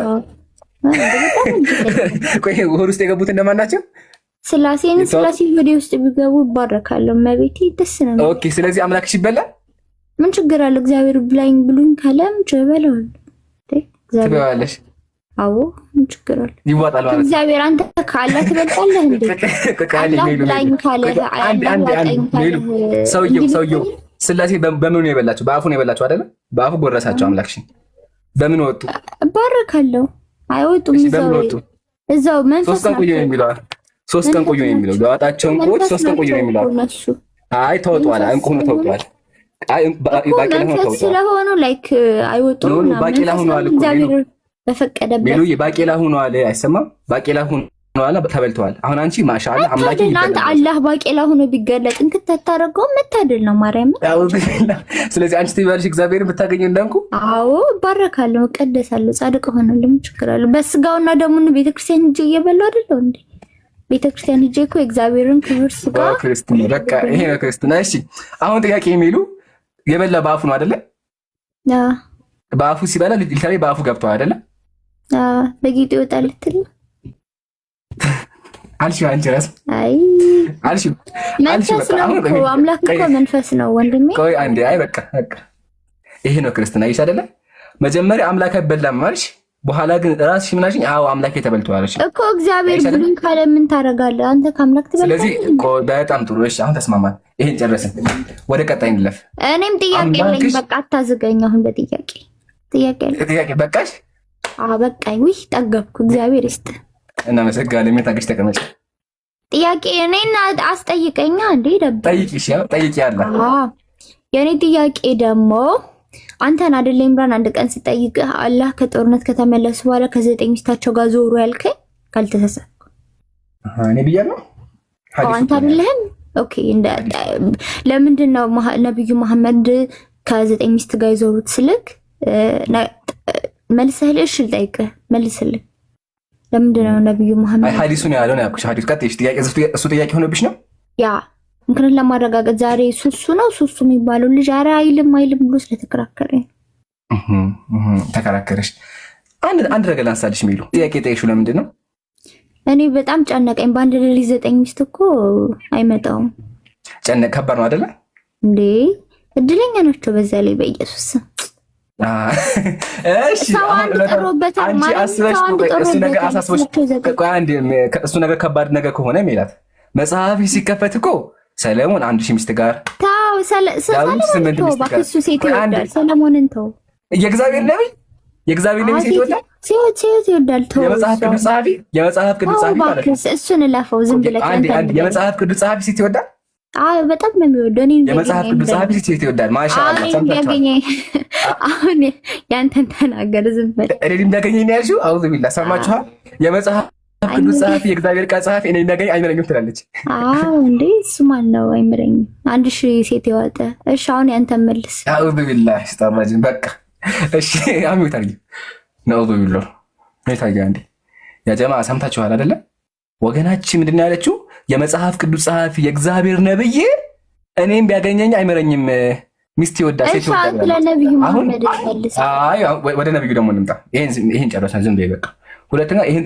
ቆይ ወር ውስጥ የገቡት እንደማን ናቸው? ስላሴ ቪዲዮ ውስጥ ቢገቡ ይባረካለሁ። መቤቴ ደስ ነው። ኦኬ ስለዚህ አምላክሽ ይበላል? ምን ችግር አለ? እግዚአብሔር ብላኝ ብሉኝ ካለም ጀበለው ትበላለሽ። አዎ ምን ችግር አለ? ይዋጣል ማለት እግዚአብሔር አንተ ካለ ትበልጣለህ እንዴ? ሰውየው ስላሴ በምኑ ነው የበላቸው? በአፉ ነው የበላቸው አይደለ? በአፉ ጎረሳቸው አምላክሽን። በምን ወጡ? እባረካለሁ። አይወጡም። እዛው መንፈስ 3 ቀን ቆዩ ነው የሚለው። 3 ቀን ቆዩ ነው የሚለው። ለዋጣቸው እንቁዎች 3 ቀን ቆዩ ነው የሚለው። አይ ተወጧል። እንቁ ነው ተወጧል። አይ ባቄላ ነው ተወጧል ስለሆነ ላይክ አይወጡም። ባቄላ ሆኗል እኮ በፈቀደበት ሚሉ የባቄላ ሆኗል። አይሰማም? ባቄላ ሆኗል፣ ተበልተዋል። አሁን አንቺ ማሻአላ አምላኬ ይበላል። አላህ ባቄላ ሆኖ ቢገለጥ እንክት ተታረገው መታደል ነው ማርያም። ስለዚህ አንቺ ትይባልሽ እግዚአብሔርን ብታገኘው እንዳንኩ። አዎ ባረካለሁ፣ ቀደሳለሁ፣ ጻድቅ ሆናለሁ። ምን ችግር አለ? በስጋውና ደሙን ቤተክርስቲያን እንጂ እየበላው አይደለም እንዴ? ቤተክርስቲያን ሄጄ እኮ እግዚአብሔርን ክብር ስጋ ክርስትና በቃ ይሄ ነው ክርስትና። እሺ አሁን ጥያቄ የሚሉ የበላ በአፉ ነው አይደለ? በአፉ ሲበላ ሊታሪ በአፉ ገብቷል አይደለ? በጌጥ ይወጣል ልትል አልሽው አንቺ ራስ አይ አልሽው መንፈስ ነው እኮ አምላክ እኮ መንፈስ ነው ወንድሜ። ቆይ አንዴ አይ በቃ ይሄ ነው ክርስትና ይሽ አይደለ? መጀመሪያ አምላክ አይበላም ማለሽ በኋላ ግን ራስሽ ምን አልሽኝ? አዎ አምላክ ተበልቷል እኮ እግዚአብሔር ብሉን ካለ ምን ታረጋለህ አንተ? ከአምላክ ትበልጣለህ። ስለዚህ በጣም ጥሩ እሺ፣ አሁን ተስማማን። ይሄን ጨረስን፣ ወደ ቀጣይ እንለፍ። እኔም ጥያቄ አለኝ። በቃ አታዝገኝ። አሁን በጥያቄ ጥያቄ በቃሽ? አዎ በቃኝ። ውይ ጠገብኩ። እግዚአብሔር ይስጥ። እናመሰግናለን። ምን ታገሽ ተቀመጭ። ጥያቄ እኔና አስጠይቀኛ እንዴ ደብ ጠይቂሽ፣ ያው ጠይቂ ያለ የኔ ጥያቄ ደግሞ አንተን አይደለ ኢምራን አንድ ቀን ስጠይቅህ አላህ ከጦርነት ከተመለሱ በኋላ ከ9 ሚስታቸው ጋር ዞሩ ያልከኝ ካልተሳሳትኩ እኔ ብያለሁ። አንተ አይደለህም? ኦኬ ለምንድን ነው ነብዩ መሐመድ ከ9 ሚስት ጋር የዞሩት ስልክ መልሰህልሽ ልጠይቅህ መልስልኝ። ለምንድን ነው ነብዩ መሐመድ ሐዲሱን ያለው ነው ያልኩሽ። ሐዲሱ ቀጥይሽ። ጥያቄ እሱ ጥያቄ ሆነብሽ ነው ያ ምክንያት ለማረጋገጥ ዛሬ ሱሱ ነው ሱሱ የሚባለው ልጅ ኧረ አይልም ብሎ ስለተከራከረኝ ተከራከረሽ። አንድ ነገር ላንሳልሽ የሚሉ ጥያቄ ጠይቅሽው ለምንድን ነው? እኔ በጣም ጨነቀኝ። በአንድ ሌሊት 9 ሚስት እኮ አይመጣውም። ከባድ ነው አይደለ እንዴ? እድለኛ ናቸው በዛ ላይ በኢየሱስ እሺ እሱ ነገር ከባድ ነገር ከሆነ ሜላት መጽሐፊ ሲከፈት እኮ ሰለሞን 1000 ሚስት ጋር ታው ሰለሞን ሴት ይወዳል። ሰለሞንን ተው። የእግዚአብሔር ነብይ ሴት ይወዳል። ሴት ይወዳል። ተው። የመጽሐፍ ቅዱስ ጸሐፊ ማለት ነው። እሱን ለፈው ዝም ብለህ የመጽሐፍ ቅዱስ ጸሐፊ ሴት ይወዳል። በጣም ነው የሚወደው። እኔ የመጽሐፍ ቅዱስ ጸሐፊ ሴት ይወዳል። ማሻአላህ ሰምታችኋል። አሁን ያንተን ተናገር ዝም ብለህ እኔ እንዳገኘኝ ነው ያልሽው። አውዝ ቢላ ሰማችኋል። የመጽሐፍ ቅዱስ ጸሐፊ የእግዚአብሔር ቃል ጸሐፊ እኔ እንዳገኝ አይመረኝም ትላለች። እንዴ እሱ ማን ነው? አይመረኝም 1000 ሴት ያወጣ። እሺ አሁን ያንተን መልስ። አውዝ ቢላ ስታማጅን በቃ እሺ አሚው ታርጊ ነው ቢላ ታርጊ አንዴ ያ ጀማ ሰምታችኋል አይደለ? ወገናችን ምንድን ነው ያለችው? የመጽሐፍ ቅዱስ ጸሐፊ የእግዚአብሔር ነብይ እኔም ቢያገኘኝ አይመረኝም ሚስት ይወዳል ሴት ይወዳል። ለነብዩ መሐመድ መልስ። ወደ ነብዩ ደግሞ እንምጣ። ይሄን ጨረሰን። ዝም በይ በቃ። ሁለተኛ ይሄን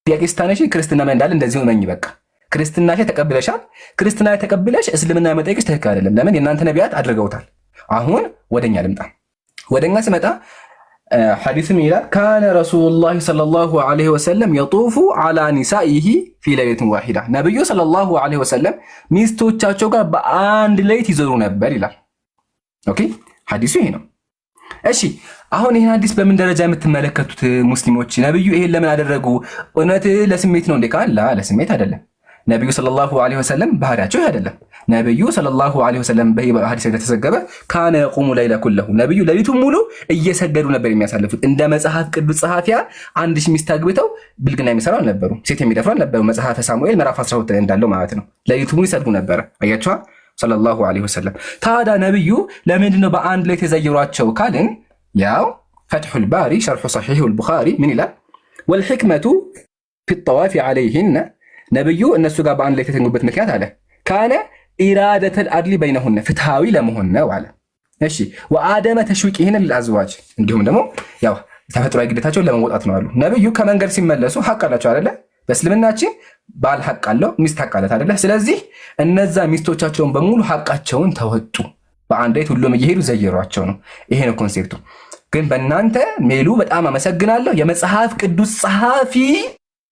ጥያቄ ስታነሺ ክርስትና ምን እንዳለ እንደዚህ ነው። በቃ ክርስትና ተቀብለሻል። ክርስትና ተቀብለሽ እስልምና መጠየቅሽ ትክክል አይደለም። ለምን? የእናንተ ነቢያት አድርገውታል። አሁን ወደኛ ልምጣ። ወደኛ ስመጣ ሐዲስም ይላል ካነ ረሱሉላህ ሰለላሁ ዐለይሂ ወሰለም የጡፉ ዐላ ኒሳኢሂ ፊ ለይለቲን ዋሂዳ። ነብዩ ሰለላሁ ዐለይሂ ወሰለም ሚስቶቻቸው ጋር በአንድ ሌሊት ይዞሩ ነበር ይላል። ኦኬ ሐዲሱ ይሄ ነው። እሺ አሁን ይሄን ሐዲስ በምን ደረጃ የምትመለከቱት ሙስሊሞች? ነብዩ ይሄን ለምን አደረጉ? እውነት ለስሜት ነው እንዴ? ካላ ለስሜት አይደለም። ነብዩ ሰለላሁ ዐለይሂ ወሰለም ባህሪያቸው ይሄ አይደለም። ነብዩ ሰለላሁ ዐለይሂ ወሰለም በሐዲስ ላይ ተዘገበ ካነ የቁሙ ለይለ ኩለሁ። ነብዩ ሌሊቱን ሙሉ እየሰገዱ ነበር የሚያሳልፉት። እንደ መጽሐፍ ቅዱስ ጸሐፊያ 1000 ሚስት አግብተው ብልግና የሚሰሩ አልነበሩ፣ ሴት የሚደፍሩ አልነበሩ። መጽሐፈ ሳሙኤል ምዕራፍ 12 እንዳለው ማለት ነው። ሌሊቱን ሙሉ ይሰግዱ ነበር። አያችኋ ሰለላሁ ዐለይሂ ወሰለም። ታዲያ ነብዩ ለምንድን ነው በአንድ ላይ ተዘይሯቸው ካልን ያው ፈትሑል ባሪ ሸርሑ ሰሒሑል ቡኻሪ ምን ይላል? ወልሕክመቱ ፊ ጠዋፊ ዐለይሂነ ነብዩ እነሱ ጋር በአንድ ላይ የተተኙበት ምክንያት አለ ካነ ኢራደተል አድሊ በይነሁነ ፍትሃዊ ለመሆን ነው አለ። እሺ ወአደመ ተሽዊቂሂነ ለልአዝዋጅ እንዲሁም ደግሞ ያው ተፈጥሯዊ ግዴታቸውን ለመወጣት ነው አሉ። ነብዩ ከመንገድ ሲመለሱ ሐቅ አላቸው አይደለ? በእስልምናችን ባል ሐቅ አለው፣ ሚስት ሐቅ አላት አይደለ? ስለዚህ እነዛ ሚስቶቻቸውን በሙሉ ሐቃቸውን ተወጡ። በአንድ ላይ ሁሉም እየሄዱ ዘየሯቸው ነው። ይሄ ነው ኮንሴፕቱ። ግን በእናንተ ሜሉ በጣም አመሰግናለሁ የመጽሐፍ ቅዱስ ጸሐፊ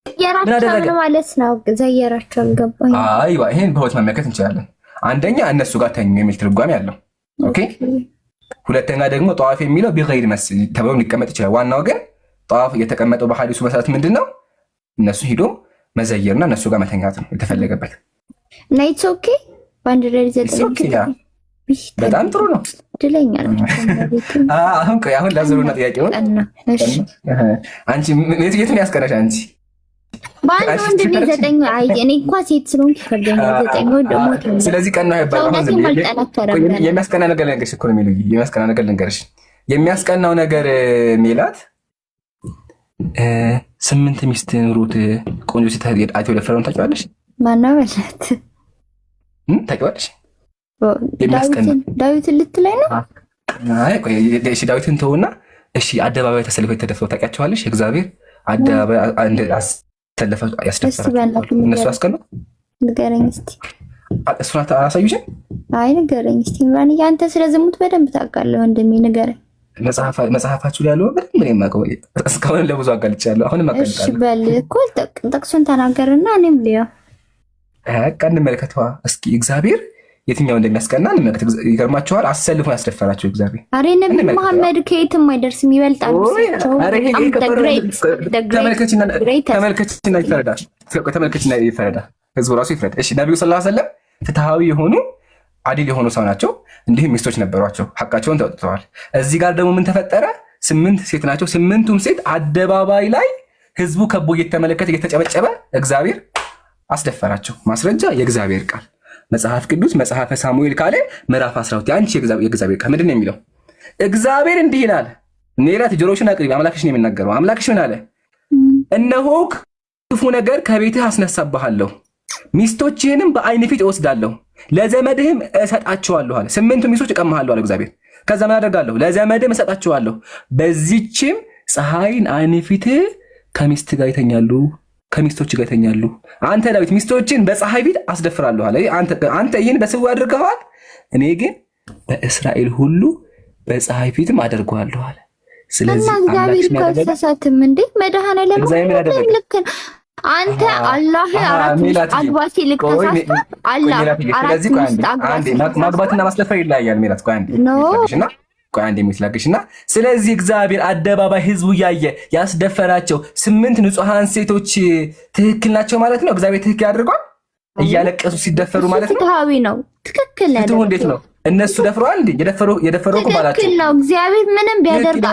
የራቸው ማለት ነው ዘየራቸው አልገባኝ። አይዋ ይሄን በሁለት መመልከት እንችላለን። አንደኛ እነሱ ጋር ተኙ የሚል ትርጓሜ አለው። ኦኬ ሁለተኛ ደግሞ ጠዋፍ የሚለው ቢገይር መስል ተብሎ ሊቀመጥ ይችላል። ዋናው ግን ጠዋፍ የተቀመጠው በሐዲሱ መሰረት ምንድነው? እነሱ ሂዶ መዘየርና እነሱ ጋር መተኛት ነው የተፈለገበት። ናይት ኦኬ ባንድ ላይ ዘጠኝ በጣም ጥሩ ነው። ድለኛ ነው። አሁን ላዘሩና ጥያቄው አንቺ የቱን ያስቀረሽ አንቺ? ባንድ ወንድ ልጅ 9 አይ እኔ እንኳን ሴት ስለሆንኩ ይከብደኛል። 9 ወንድ ሞት ነው። ስለዚህ ቀና ይባላል። የሚያስቀና ነገር ልንገርሽ እኮ ነው የሚሉኝ። የሚያስቀና ነገር ልንገርሽ። የሚያስቀናው ነገር ሜላት 8 ሚስት ኑሩት ቆንጆ ሴት አይቶ የደፈረውን ታውቂዋለሽ? ማነው በላት? ታውቂዋለሽ? የሚያስቀና ዳዊትን ልትለኝ ነው? አይ ቆይ እሺ፣ ዳዊትን ተውና፣ እሺ አደባባይ ተሰልፈው የተደፈሩ ታውቂያቸዋለሽ? እግዚአብሔር አደባባይ አሰለፈው ያስደፈራቸው እነሱ ያስቀኑ። ንገረኝ እስቲ። እሱን አላሳዩሽም? አይ ንገረኝ እስቲ። ማን ያንተ ስለ ዝሙት በደንብ ታውቃለህ ወንድሜ፣ ንገረኝ። መጽሐፋችሁ ላይ ያለው በደንብ ምን የማውቀው እስካሁን ለብዙ አጋልጫለሁ፣ አሁንም አጋልጣለሁ። እሺ በል እኮ ጥቅሱን ተናገርና እኔም ልየው። እንመልከተዋ እስኪ እግዚአብሔር የትኛው እንደሚያስቀና እንመልከት። ይገርማችኋል፣ አሰልፎ ያስደፈራቸው እግዚአብሔር። አሬ ነብይ መሐመድ ከየትም አይደርስም፣ ይበልጣል። ተመልከችና ይፈረዳል። ህዝቡ ራሱ ይፍረድ። እሺ ነቢዩ ሰለላሁ ዐለይሂ ወሰለም ፍትሃዊ የሆኑ አዲል የሆኑ ሰው ናቸው። እንዲሁም ሚስቶች ነበሯቸው፣ ሐቃቸውን ተወጥተዋል። እዚህ ጋር ደግሞ ምን ተፈጠረ? 8 ሴት ናቸው። 8ቱም ሴት አደባባይ ላይ ህዝቡ ከቦ እየተመለከተ እየተጨበጨበ እግዚአብሔር አስደፈራቸው። ማስረጃ የእግዚአብሔር ቃል መጽሐፍ ቅዱስ መጽሐፈ ሳሙኤል ካለ ምዕራፍ 12 አንቺ የእግዚአብሔር ቃል ምንድን ነው የሚለው? እግዚአብሔር እንዲህ ይላል፣ ኔራት ጆሮሽን አቅርቢ፣ አምላክሽ ነው የሚናገረው። አምላክሽ ምን አለ? እነሆ ክፉ ነገር ከቤትህ አስነሳብሃለሁ፣ ሚስቶችህንም በዓይን ፊት እወስዳለሁ፣ ለዘመድህም እሰጣቸዋለሁ አለ። 8 ሚስቶች እቀማሃለሁ አለ እግዚአብሔር። ከዛ ምን አደርጋለሁ? ለዘመድህም እሰጣቸዋለሁ፣ በዚህችም ፀሐይን ዓይን ፊት ከሚስት ጋር ይተኛሉ፣ ከሚስቶች ጋር ይተኛሉ። አንተ ዳዊት ሚስቶችን በፀሐይ ፊት አስደፍራለሁ አለ። አንተ ይህን በስውር አድርገዋል፣ እኔ ግን በእስራኤል ሁሉ በፀሐይ ፊትም አደርገዋለሁ አለ። ስለዚህ እግዚአብሔር ከሰሳትም እንዴ መድኃኔዓለም ልክ አንተ አላህ አራት አግባ ሲልክ ተሳስቷል። አላህ አራት ማግባትና ማስደፈር ይለያያል። ሜላት ቆይ አንዴ የሚትላግሽና ስለዚህ እግዚአብሔር አደባባይ ህዝቡ እያየ ያስደፈራቸው 8 ንጹሃን ሴቶች ትክክል ናቸው ማለት ነው። እግዚአብሔር ትክክል አድርጓል። እያለቀሱ ሲደፈሩ ማለት ነው። ፍትሃዊ ነው። ትክክል ነው። እንዴት ነው እነሱ ደፍረዋል እንዴ? የደፈሩ እኮ ባላቸው ትክክል ነው። እግዚአብሔር ምንም ቢያደርግ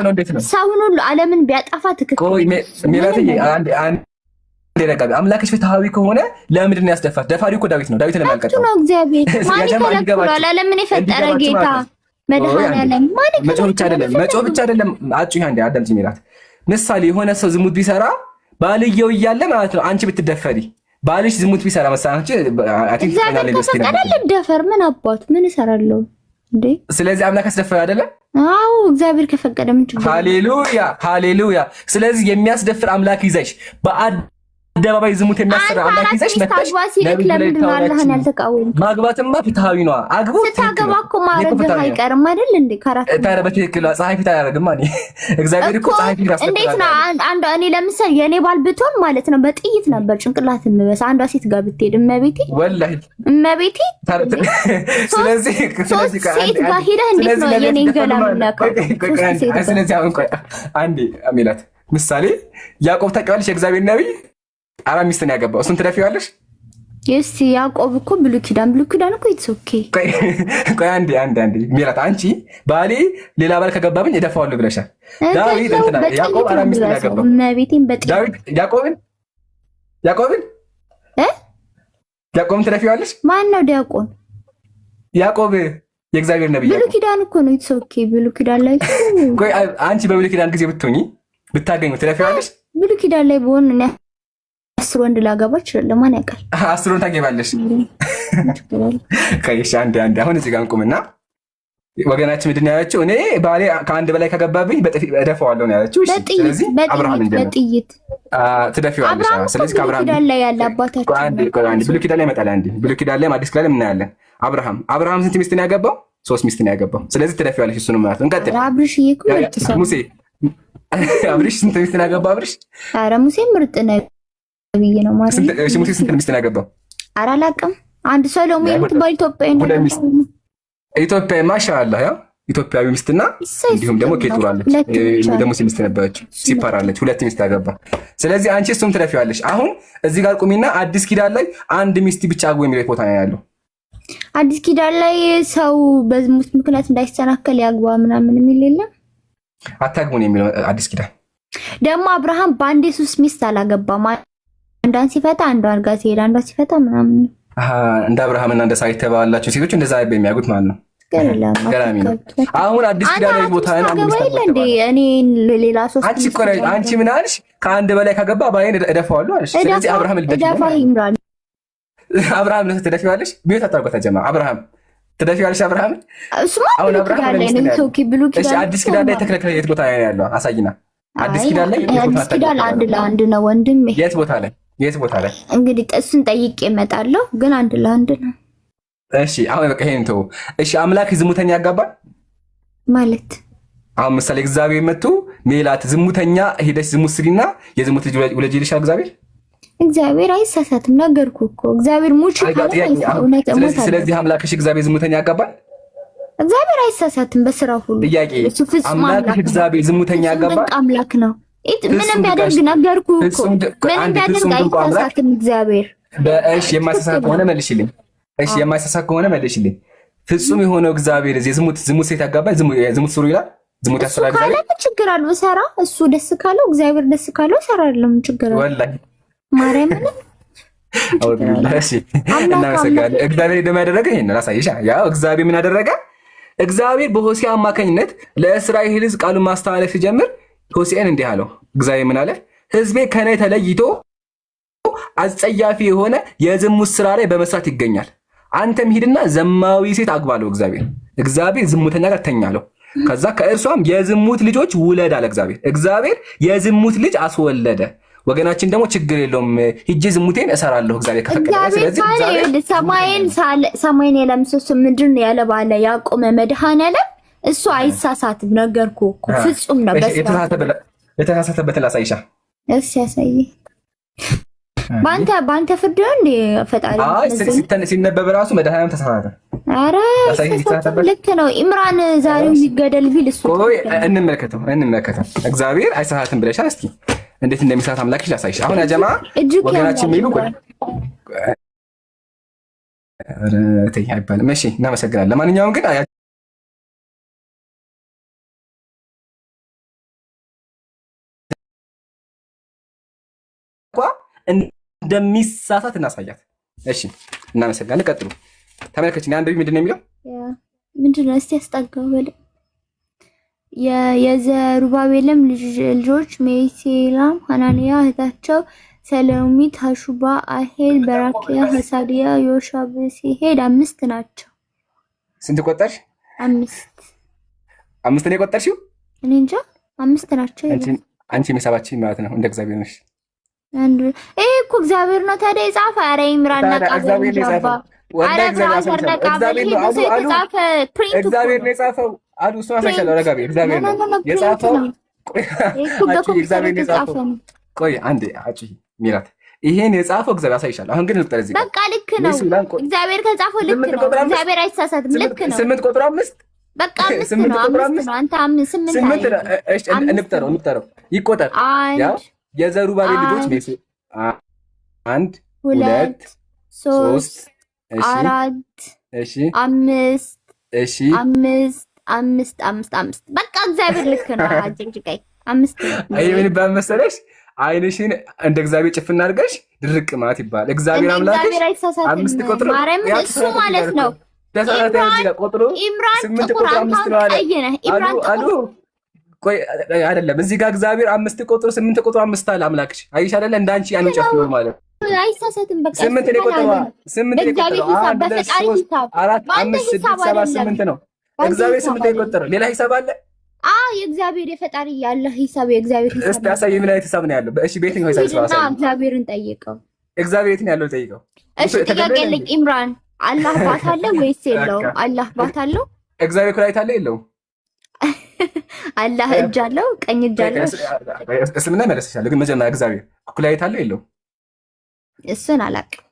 ሰውን ሁሉ ዓለምን ቢያጠፋ ትክክል ነው። ሜላት አንዴ አምላክሽ ፍትሃዊ ከሆነ ለምንድን ነው ያስደፋት? ደፋሪው እኮ ዳዊት ነው። ዳዊት ነው ያልቀጣው ነው እግዚአብሔር። ማን ይከለክላል? ዓለምን የፈጠረ ጌታ መድኃኔዓለም ማን ይከለክላል? መጮህ ብቻ አይደለም። አጭሁ አንዴ አዳምጪ ሜላት። ምሳሌ የሆነ ሰው ዝሙት ቢሰራ ባልየው እያለ ማለት ነው አንቺ ብትደፈሪ ባልሽ ዝሙት ቢሰራ መሳናችሁ ልደፈር ምን አባቱ ምን እሰራለሁ እንዴ? ስለዚህ አምላክ አስደፈረ አይደለ? አዎ እግዚአብሔር ከፈቀደ ምን ችግር? ሃሌሉያ ሃሌሉያ። ስለዚህ የሚያስደፍር አምላክ ይዘሽ በአደባባይ ዝሙት የሚያሰራ አምላክ ይዘሽ መጥተሽ ለምንድን ነው አላህን ያልተቃወምኩት? ማግባትማ ፍትሃዊ ነው። አግቡ ስታገባ እኮ ማረግህ አይቀርም አይደል እንዴ? ካራክተር ታዲያ በትክክል ፀሐይ ፊት አያረግም ማለት እግዚአብሔር እኮ ፀሐይ ፊት ያስደፍራል። እንዴት ነው አንዷ እኔ ለምሳሌ የኔ ባል ብትሆን ማለት ነው በጥይት ነበር ጭንቅላት የምበሳ። አንዷ ሴት ጋር ብትሄድ እመቤቴ ወላሂ እመቤቴ። ስለዚህ ሴት ጋር ሄደህ እንዴት ነው የኔ ገላ ምናከው? ስለዚህ አሁን ቆይ አንዴ ሜላት ምሳሌ ያዕቆብ ታውቂዋለሽ? የእግዚአብሔር ነብይ 4 ሚስት ነው ያገባው። እሱን ትደፊዋለሽ? የስ ያዕቆብ እኮ ብሉይ ኪዳን እኮ ኢትስ ኦኬ። ቆይ አንዴ ሜላት አንቺ ባሌ ሌላ ባል ከገባብኝ እደፋዋለሁ ብለሻል። ዳዊት እንትና ያዕቆብ 4 ሚስት ነው ያገባው። መቤቴን በጥቂት ዳዊት ያዕቆብን ትደፊዋለሽ? ማን ነው ዲያቆን? ያዕቆብ የእግዚአብሔር ነብይ። ብሉይ ኪዳን እኮ ነው ኢትስ ኦኬ። ብሉይ ኪዳን ላይ ቆይ አንቺ በብሉይ ኪዳን ጊዜ ብታገኙ ትደፊዋለሽ? ብሉይ ኪዳን ላይ በሆነ 10 ወንድ ላገባ እችላለሁ። ማን ያውቃል? 10 ወንድ ታገባለሽ? ከይሽ አንዴ አሁን እዚህ ጋር እንቁምና ወገናችን ምንድን ነው ያለችው? እኔ ባሌ ከአንድ በላይ ከገባብኝ እደፋዋለሁ ነው ያለችው። እሺ ስለዚህ አብርሃም እንደ በጥይት ትደፊዋለሽ። ስለዚህ ከአብርሃም ኪዳን ላይ ያለ አባታችን አንዴ ብሉይ ኪዳን ላይ ይመጣል። አንዴ ብሉይ ኪዳን ላይ አዲስ ኪዳን ላይ እናያለን። አብርሃም ስንት ሚስት ነው ያገባው? 3 ሚስት ነው ያገባው። ስለዚህ ትደፊዋለሽ። እሱንም ማለት እንቀጥል። አብርሽ ሙሴ አብርሽ ስንት ሚስት ነው ያገባው? አብርሽ ኧረ ሙሴ ምርጥ ነው ብዬ ነው ማለት ነው። እሺ ሙሴ ስንት ሚስት ነው ያገባው? ኧረ አላውቅም። አንድ ሰሎሜ የምትባል ኢትዮጵያዊ ነው። ኢትዮጵያዊ ማሻአላህ ያ ኢትዮጵያዊ ሚስትና እንዲሁም ደግሞ ኬጡራ አለች። ደግሞ ሚስት ነበረች ሲፓራ አለች። 2 ሚስት ያገባ። ስለዚህ አንቺ እሱም ትደፊዋለሽ። አሁን እዚህ ጋር ቁሚና አዲስ ኪዳን ላይ 1 ሚስት ብቻ አግቡ የሚለው ቦታ ነው ያለው። አዲስ ኪዳን ላይ ሰው በዝሙት ምክንያት እንዳይሰናከል ያግባ ምናምን የሚል የለም። አታግቡ ነው የሚለው አዲስ ኪዳን። ደግሞ አብርሃም በአንዴ 3 ሚስት አላገባም። አንዷን ሲፈታ አንዷን ጋር ሲሄድ አንዷን ሲፈታ ምናምን እንደ አብርሃምና እንደ ሳራ የተባላቸው ሴቶች እንደዛ የሚያጉት ማለት ነው። ገራሚ ነው። አሁን አዲስ ኪዳን ላይ ቦታ ነው። እኔ ሌላ 3 አንቺ ምን አልሽ? ከአንድ በላይ ካገባ ባይን እደፋዋለሁ አለሽ። ስለዚህ አብርሃም እደፋ ይምራል አብርሃም ነው ትደፊዋለሽ። ቢዮት አታርጎታ ጀማ አብርሃም ትደፊዋለሽ። አብርሃም አሁን አብርሃም ነው ብሉ ኪዳን አዲስ ኪዳን ላይ ተከለከለ። የት ቦታ ላይ ያለው አሳይና። አዲስ ኪዳን ላይ አዲስ ኪዳን አንድ ለአንድ ነው ወንድሜ። የት ቦታ ላይ የት ቦታ ላይ? እንግዲህ እሱን ጠይቄ እመጣለሁ፣ ግን አንድ ለአንድ ነው። እሺ አሁን በቃ ይሄን ተው። እሺ አምላክ ዝሙተኛ ያጋባል ማለት አሁን ምሳሌ እግዚአብሔር መጥቶ ሜላት ዝሙተኛ ሄደሽ ዝሙት ስሪና የዝሙት ልጅ ወለጅ ይልሻል እግዚአብሔር? እግዚአብሔር አይሳሳትም። ነገርኩህ እኮ እግዚአብሔር ሙች ካለ ስለዚህ አምላክሽ እግዚአብሔር ዝሙተኛ ያጋባል? እግዚአብሔር አይሳሳትም በስራው ሁሉ። ጥያቄ አምላክሽ እግዚአብሔር ዝሙተኛ ያጋባል? አምላክ ነው። ምንም ቢያደርግ ነገርኩህ እኮ ምንም ቢያደርግ አይሳሳትም እግዚአብሔር። በእሺ የማይሳሳት ከሆነ መልሽልኝ። እሺ የማይሳሳት ከሆነ መልሽልኝ። ፍጹም የሆነው እግዚአብሔር ዝሙት ሴት ያጋባል? ዝሙት ስሩ ይላል? ዝሙት ያሰራል ካለ ችግር አለው ሰራ። እሱ ደስ ካለው እግዚአብሔር ደስ ካለው እሰራለሁ። ምን ችግር አለው? ወላሂ ማርያምን እሺ እናመሰግናለን። እግዚአብሔር ደግሞ ያደረገ ይሄን ላሳይሻ። ያው እግዚአብሔር ምን አደረገ? እግዚአብሔር በሆሴዕ አማካኝነት ለእስራኤል ሕዝብ ቃሉን ማስተላለፍ ሲጀምር ሆሴዕን እንዲህ አለው። እግዚአብሔር ምን አለ? ሕዝቤ ከኔ ተለይቶ አስጸያፊ የሆነ የዝሙት ስራ ላይ በመስራት ይገኛል። አንተም ሂድና ዘማዊ ሴት አግባለው። እግዚአብሔር ዝሙተኛ ጋር ተኛለው። ከዛ ከእርሷም የዝሙት ልጆች ውለድ አለ እግዚአብሔር የዝሙት ልጅ አስወለደ። ወገናችን ደግሞ ችግር የለውም ሂጄ ዝሙቴን እሰራለሁ እግዚአብሔር ከፈቀደ። ስለዚህ ሰማይን የለምሰሶ ምድርን ያለባለ ያቆመ መድኃኔዓለም እሱ አይሳሳትም። ነገርኩህ እኮ ፍጹም ነው። የተሳሳተበትን ላሳይሻ። እሺ ያሳይ። ባንተ ፍርድ ነው እንዴ ፈጣሪ? ሲነበብ ራሱ መድኃኔዓለም ተሳሳተ። ኧረ ልክ ነው። ኢምራን ዛሬው ይገደል ቢል እሱ እንመልከተው። እግዚአብሔር አይሳሳትም ብለሻል። እስኪ እንዴት እንደሚሳሳት አምላክሽ ላሳይሽ። አሁን ያጀማ ወገናችን ሚሉ አይባልም። እሺ እናመሰግናለን። ለማንኛውም ግን እንደሚሳሳት እናሳያት። እሺ እናመሰግናለን። ቀጥሉ። ተመልከችን። አንድ ምንድን ነው የሚለው? ምንድን ነው እስቲ ያስጠጋው በለ የዘሩባቤልም ልጆች ሜሴላም፣ ሐናንያ፣ እህታቸው ሰሎሚት፣ ሐሹባ፣ አሄል፣ በራኪያ፣ ሐሳዲያ፣ ዮሻብሲሄድ 5 ናቸው። ስንት ቆጠርሽ? 5 ነው የቆጠርሽው? እኔ እንጃ 5 ናቸው። አንቺ የሚሰባችን ማለት ነው። እንደ እግዚአብሔር ነሽ። ይሄ እኮ እግዚአብሔር ነው ታዲያ የጻፈ። ኧረ ይምራና እግዚአብሔር ነው የጻፈው። እግዚአብሔር ነው የጻፈው። አዱ እሱ አሳይሻለሁ። ረጋቢ እግዚአብሔር ነው የጻፈው። ቆይ አንዴ አጪ ሚራት ይሄን የጻፈው እግዚአብሔር አሳይሻለሁ። አሁን ግን ልጠር እዚህ በቃ ልክ ነው። እግዚአብሔር ከጻፈው ልክ ነው። እግዚአብሔር አይሳሳትም። ልክ ነው። 8 ቁጥር 5 በቃ 5 ነው። 5 ነው። አንተ 8 እሺ እንቁጠረው ይቆጠር። ያው የዘሩባቤል ልጆች ሜሴ 1 2 3 4 እሺ 5 እሺ 5 በቃ እግዚአብሔር ልክ ነው። አጅንጅቀይ 5 አይ ምን ባመሰለሽ አይንሽን እንደ እግዚአብሔር ጭፍና አድርገሽ ድርቅ ማለት ይባላል። እግዚአብሔር አምላክሽ 5 ቁጥር ማርያም እሱ ማለት ነው። ተሳሳተ እዚህ ጋር ቁጥሩ 8 ቁጥር 5 ነው አለ አሉ። ቆይ አይደለም እዚህ ጋር እግዚአብሔር 5 ቁጥር 8 ቁጥር 5 አለ አምላክሽ። አይሽ አይደለ እንዳንቺ አንጨፍሩ ማለት አይሳሳትም። በቃ 8 ነው ቁጥሩ 8 ነው ቁጥሩ 1 2 3 4 5 6 7 8 ነው። እግዚአብሔር 8 ነው ቁጥሩ። ሌላ ሂሳብ አለ? የእግዚአብሔር የፈጣሪ ያለ ሂሳብ የእግዚአብሔር ሂሳብ እስቲ አሳይ። ምን አይነት ሂሳብ ነው ያለው? እሺ በየትኛው ሂሳብ አሳይ? እግዚአብሔርን ጠይቀው። እግዚአብሔር የት ነው ያለው? ጠይቀው። እሺ ጥያቄ ልክ ኢምራን አላህ ባት አለ ወይስ የለውም? አላህ ባት አለው? እግዚአብሔር ኩላሊት አለ የለውም? አላህ እጅ አለው? ቀኝ እጅ አለው? እስልምና መለሰሻለሁ። ግን መጀመሪያ እግዚአብሔር ኩላሊት አለው የለውም? እሱን አላውቅም።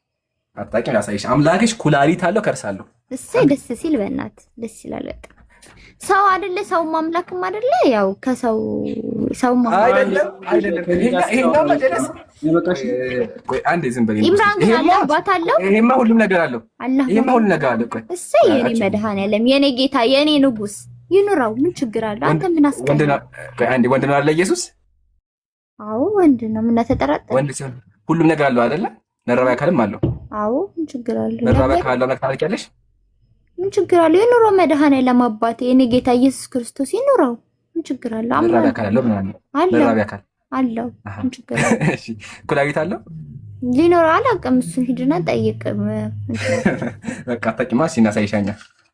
አታውቂም? ላሳይሽ። አምላክሽ ኩላሊት አለው ከርስ አለው። እሰይ ደስ ሲል በእናት ደስ ይላል በጣም። ሰው አይደለ ሰው ማምላክም አይደለ ያው ከሰው ሰው አይደለም ይሄማ መደረስ ይበቃሽ። ቆይ አንዴ ዝም በል። ኢምራን አላህ ባት አለው? ይሄማ ሁሉም ነገር አለው። ይሄማ ሁሉም ነገር አለው። ቆይ እሰይ የኔ መድኃኔዓለም የኔ ጌታ የኔ ንጉስ ይኑራው። ምን ችግር አለ? አንተ ምን አስቀር? ወንድ ነው። ቆይ አንዴ ወንድ ነው አይደለ ኢየሱስ? አዎ ወንድ ነው። ምን ተጠራጠረ? ወንድ ሲሆን ሁሉም ነገር አለው አይደለ? መራቢያ አካልም አለው። አዎ ምን ችግር አለ? መራቢያ አካል አለው ታውቂያለሽ? ምን ችግር አለ? ይኑረው መድኃኔዓለም አባቴ የኔ ጌታ ኢየሱስ ክርስቶስ ይኑረው። ምን ችግር አለ? መራቢያ አካል አለው። ምን አለ? መራቢያ አካል አለው። እሺ ኩላሊት አለው ሊኖር አላውቅም። እሱን ሂድና ጠይቅ። በቃ ታቂማ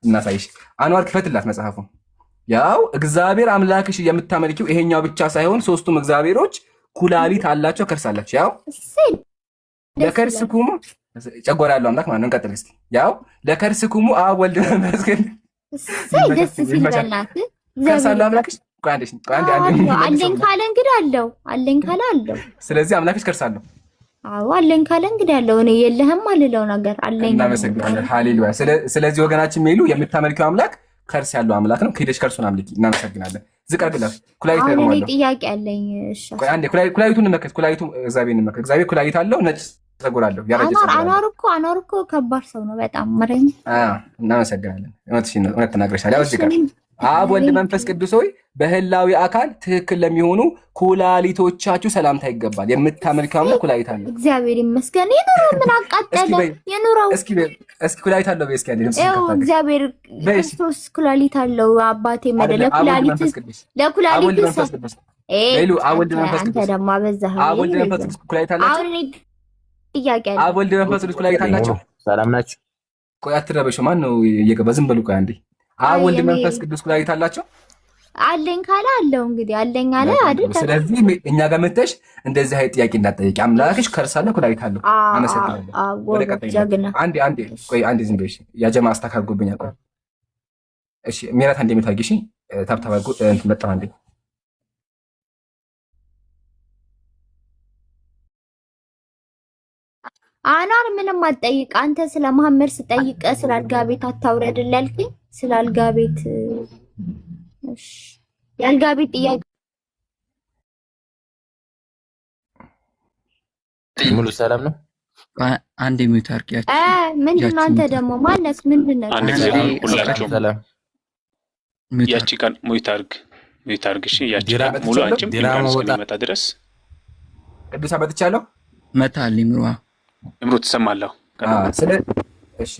እናሳይሽ። አንዋር ክፈትላት መጽሐፉ። ያው እግዚአብሔር አምላክሽ የምታመልኪው ይሄኛው ብቻ ሳይሆን ሶስቱም እግዚአብሔሮች ኩላሊት አላቸው፣ ከርስ አላቸው። ያው ለከርስኩሙ ጨጓራ ያለው አምላክ ማለት ነው። እንቀጥል እስቲ። ያው ለከርስኩሙ አብ ወልድ መንፈስ ቅዱስ ደስ ሲል በእናትህ ከርስ አለው አምላክሽ። አለኝ ካለ እንግዲህ አለው፣ አለኝ ካለ አለው። ስለዚህ አምላክሽ ከርስ አለው። አዎ አለኝ ካለ እንግዲህ አለው። እኔ የለህም አልለው ነገር አለኝ። እናመሰግናለን። ሃሌሉያ። ስለዚህ ወገናችን ሜሉ የምታመልከው አምላክ ከርስ ያለው አምላክ ነው። ከሄደሽ ከርሱን አምልኪ። እናመሰግናለን። ዝቀርግላት ኩላሊት ነው ማለት ነው። ጥያቄ አለኝ። እሺ ቆይ አንዴ ኩላሊቱን እንመከት። ኩላሊቱ እግዚአብሔር እንመከት። እግዚአብሔር ኩላሊት አለው፣ ነጭ ፀጉር አለው፣ ያረጀ ፀጉር አለው። አኗር እኮ ከባድ ሰው ነው በጣም መረኝ። እናመሰግናለን። እውነት ተናግረሻል። ያው እዚህ ጋር አብ ወልድ መንፈስ ቅዱስ ሆይ በህላዊ አካል ትክክል ለሚሆኑ ኩላሊቶቻችሁ ሰላምታ ይገባል። የምታመልከው አምላክ ኩላሊት አለው። እግዚአብሔር ይመስገን። የኑሮ ምን አቃጠለ? የኑሮው እስኪ ኩላሊት አለው በእስኪ አንዴ ድምጽ ይኸው እግዚአብሔር ክርስቶስ ኩላሊት አለው። አባቴ መደለ ለኩላሊት መንፈስ ቅዱስ ሌሉ አብ ወልድ መንፈስ ቅዱስ አንተ ደግሞ አበዛህ። አብ ወልድ መንፈስ ቅዱስ ኩላሊት አላቸው። አሁን ጥያቄ አለ። አብ ወልድ መንፈስ ቅዱስ ኩላሊት አላቸው። ሰላም ናችሁ? ቆይ አትረበሹ። ማን ነው እየገባ? ዝም በሉ። ቆይ አንዴ አብ ወልድ መንፈስ ቅዱስ ኩላሊት አላቸው። አለኝ ካለ አለው እንግዲህ አለኝ አለ አይደል? ስለዚህ እኛ ጋር መተሽ እንደዚህ አይነት ጥያቄ እንዳትጠይቂ። አምላክሽ ከርስ አለ ኩላሊት አለው። አመሰግናለሁ። ወደ ቀጣይ አንዴ ቆይ አንዴ ዝም በይሽ። ያጀማ አስተካክሎብኛል። ቆይ እሺ ሜራት አንዴ የምታርጊሽ ታብታባ እንትን መጣ አንዴ አኗር ምንም አትጠይቅ። አንተ ስለ መሐመድ ስጠይቅ ስለ አልጋ ቤት አታውረድልኝ። ስለ አልጋ ቤት እሺ፣ የአልጋ ቤት ጥያቄ ሙሉ ሰላም ነው። አንዴ ሚውት አድርጊያችሁ። ምንድን ነው አንተ ደግሞ ማነስ? ምንድን ነው አንድ ጊዜ ሁላችሁም ያቺ ቃል ሚውት አድርግ። እሺ ያቺ ቃል ሙሉ አንቺም ዲራማ እስከሚመጣ ድረስ ቅዱስ አበትቻለሁ። መታል እምሩ ትሰማለሁ። እሺ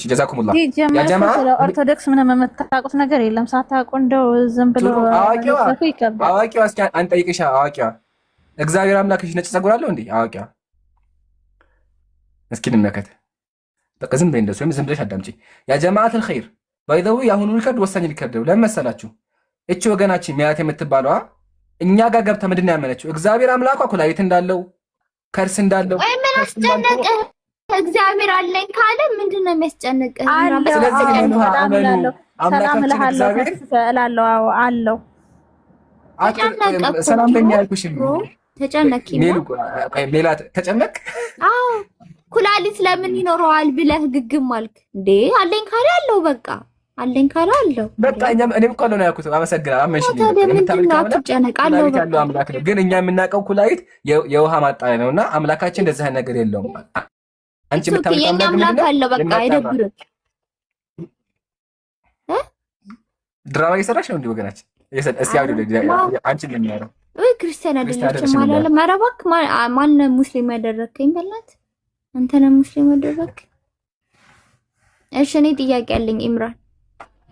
ጀዛኩሙላህ። ያ ጀማ ኦርቶዶክስ ምንም የምታውቁት ነገር የለም። ሳታውቁ እንደው ዝም ብሎ አዋቂዋ እስኪ አንጠይቅሻ። አዋቂዋ እግዚአብሔር አምላክሽ ነጭ ፀጉር አለው እንዴ? አዋቂዋ እስኪ እንመከት። በቃ ዝም በይ እንደሱ ወይም ዝም ብለሽ አዳምጪ። ያ ጀማዓተል ኸይር ባይዘው ያሁኑ ሪከርድ ወሳኝ ሪከርድ ነው። ለምን መሰላችሁ? እቺ ወገናችን ሚያት የምትባለዋ እኛ ጋር ገብታ ምንድን ነው ያመነችው? እግዚአብሔር አምላኳ ኩላሊት እንዳለው ከርስ እንዳለው ወይ ምን አስጨነቀ? እግዚአብሔር አለኝ ካለ ምንድን ነው የሚያስጨንቅህ? ስለዚህ ሰላም እልሃለሁ አለው። ሰላም ለኛ ያልኩሽ ተጨነቂ ሌላ ተጨነቅ። አዎ ኩላሊት ለምን ይኖረዋል ብለህ ግግም አልክ እንዴ? አለኝ ካለ አለው። በቃ አለኝ ካለ አለው። በቃ እኔም እኮ ነው ያልኩት። አመሰግናለሁ። አመንሽኝ። ያለው አምላክ ነው። ግን እኛ የምናውቀው ኩላሊት የውሃ ማጣሪያ ነውና አምላካችን እንደዚህ አይነት ነገር የለውም። አንቺ የምታመልከው አምላክ አለው። በቃ አይደብርም። ድራማ እየሰራሽ ነው እንዴ ወገናችን? እስኪ አንቺ ለሚያረው ክርስቲያን አይደለችም ማለት ማረባክ ማን ሙስሊም ያደረከኝ በላት አንተ ነህ ሙስሊም ያደረክ። እሺ እኔ ጥያቄ አለኝ ኢምራን።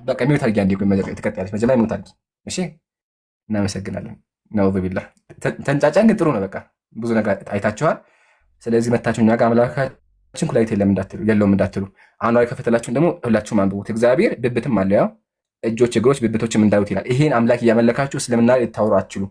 በቃ ሚውት አድርጊ አንዴ። ቆይ መጀመሪያ ትቀጥያለሽ። መጀመሪያ ሚውት አድርጊ። እሺ እናመሰግናለን። ነው በቢላ ተንጫጫን ግን ጥሩ ነው። በቃ ብዙ ነገር አይታችኋል። ስለዚህ መታችሁ እኛ ጋር አምላካችን ኩላሊት የለውም እንዳትሉ። አኗር የከፈተላችሁን ደግሞ ሁላችሁም አንብቡት። እግዚአብሔር ብብትም አለ፣ ያው እጆች፣ እግሮች፣ ብብቶችም እንዳዩት ይላል። ይሄን አምላክ እያመለካችሁ እስልምና ልታወሩ አትችሉ።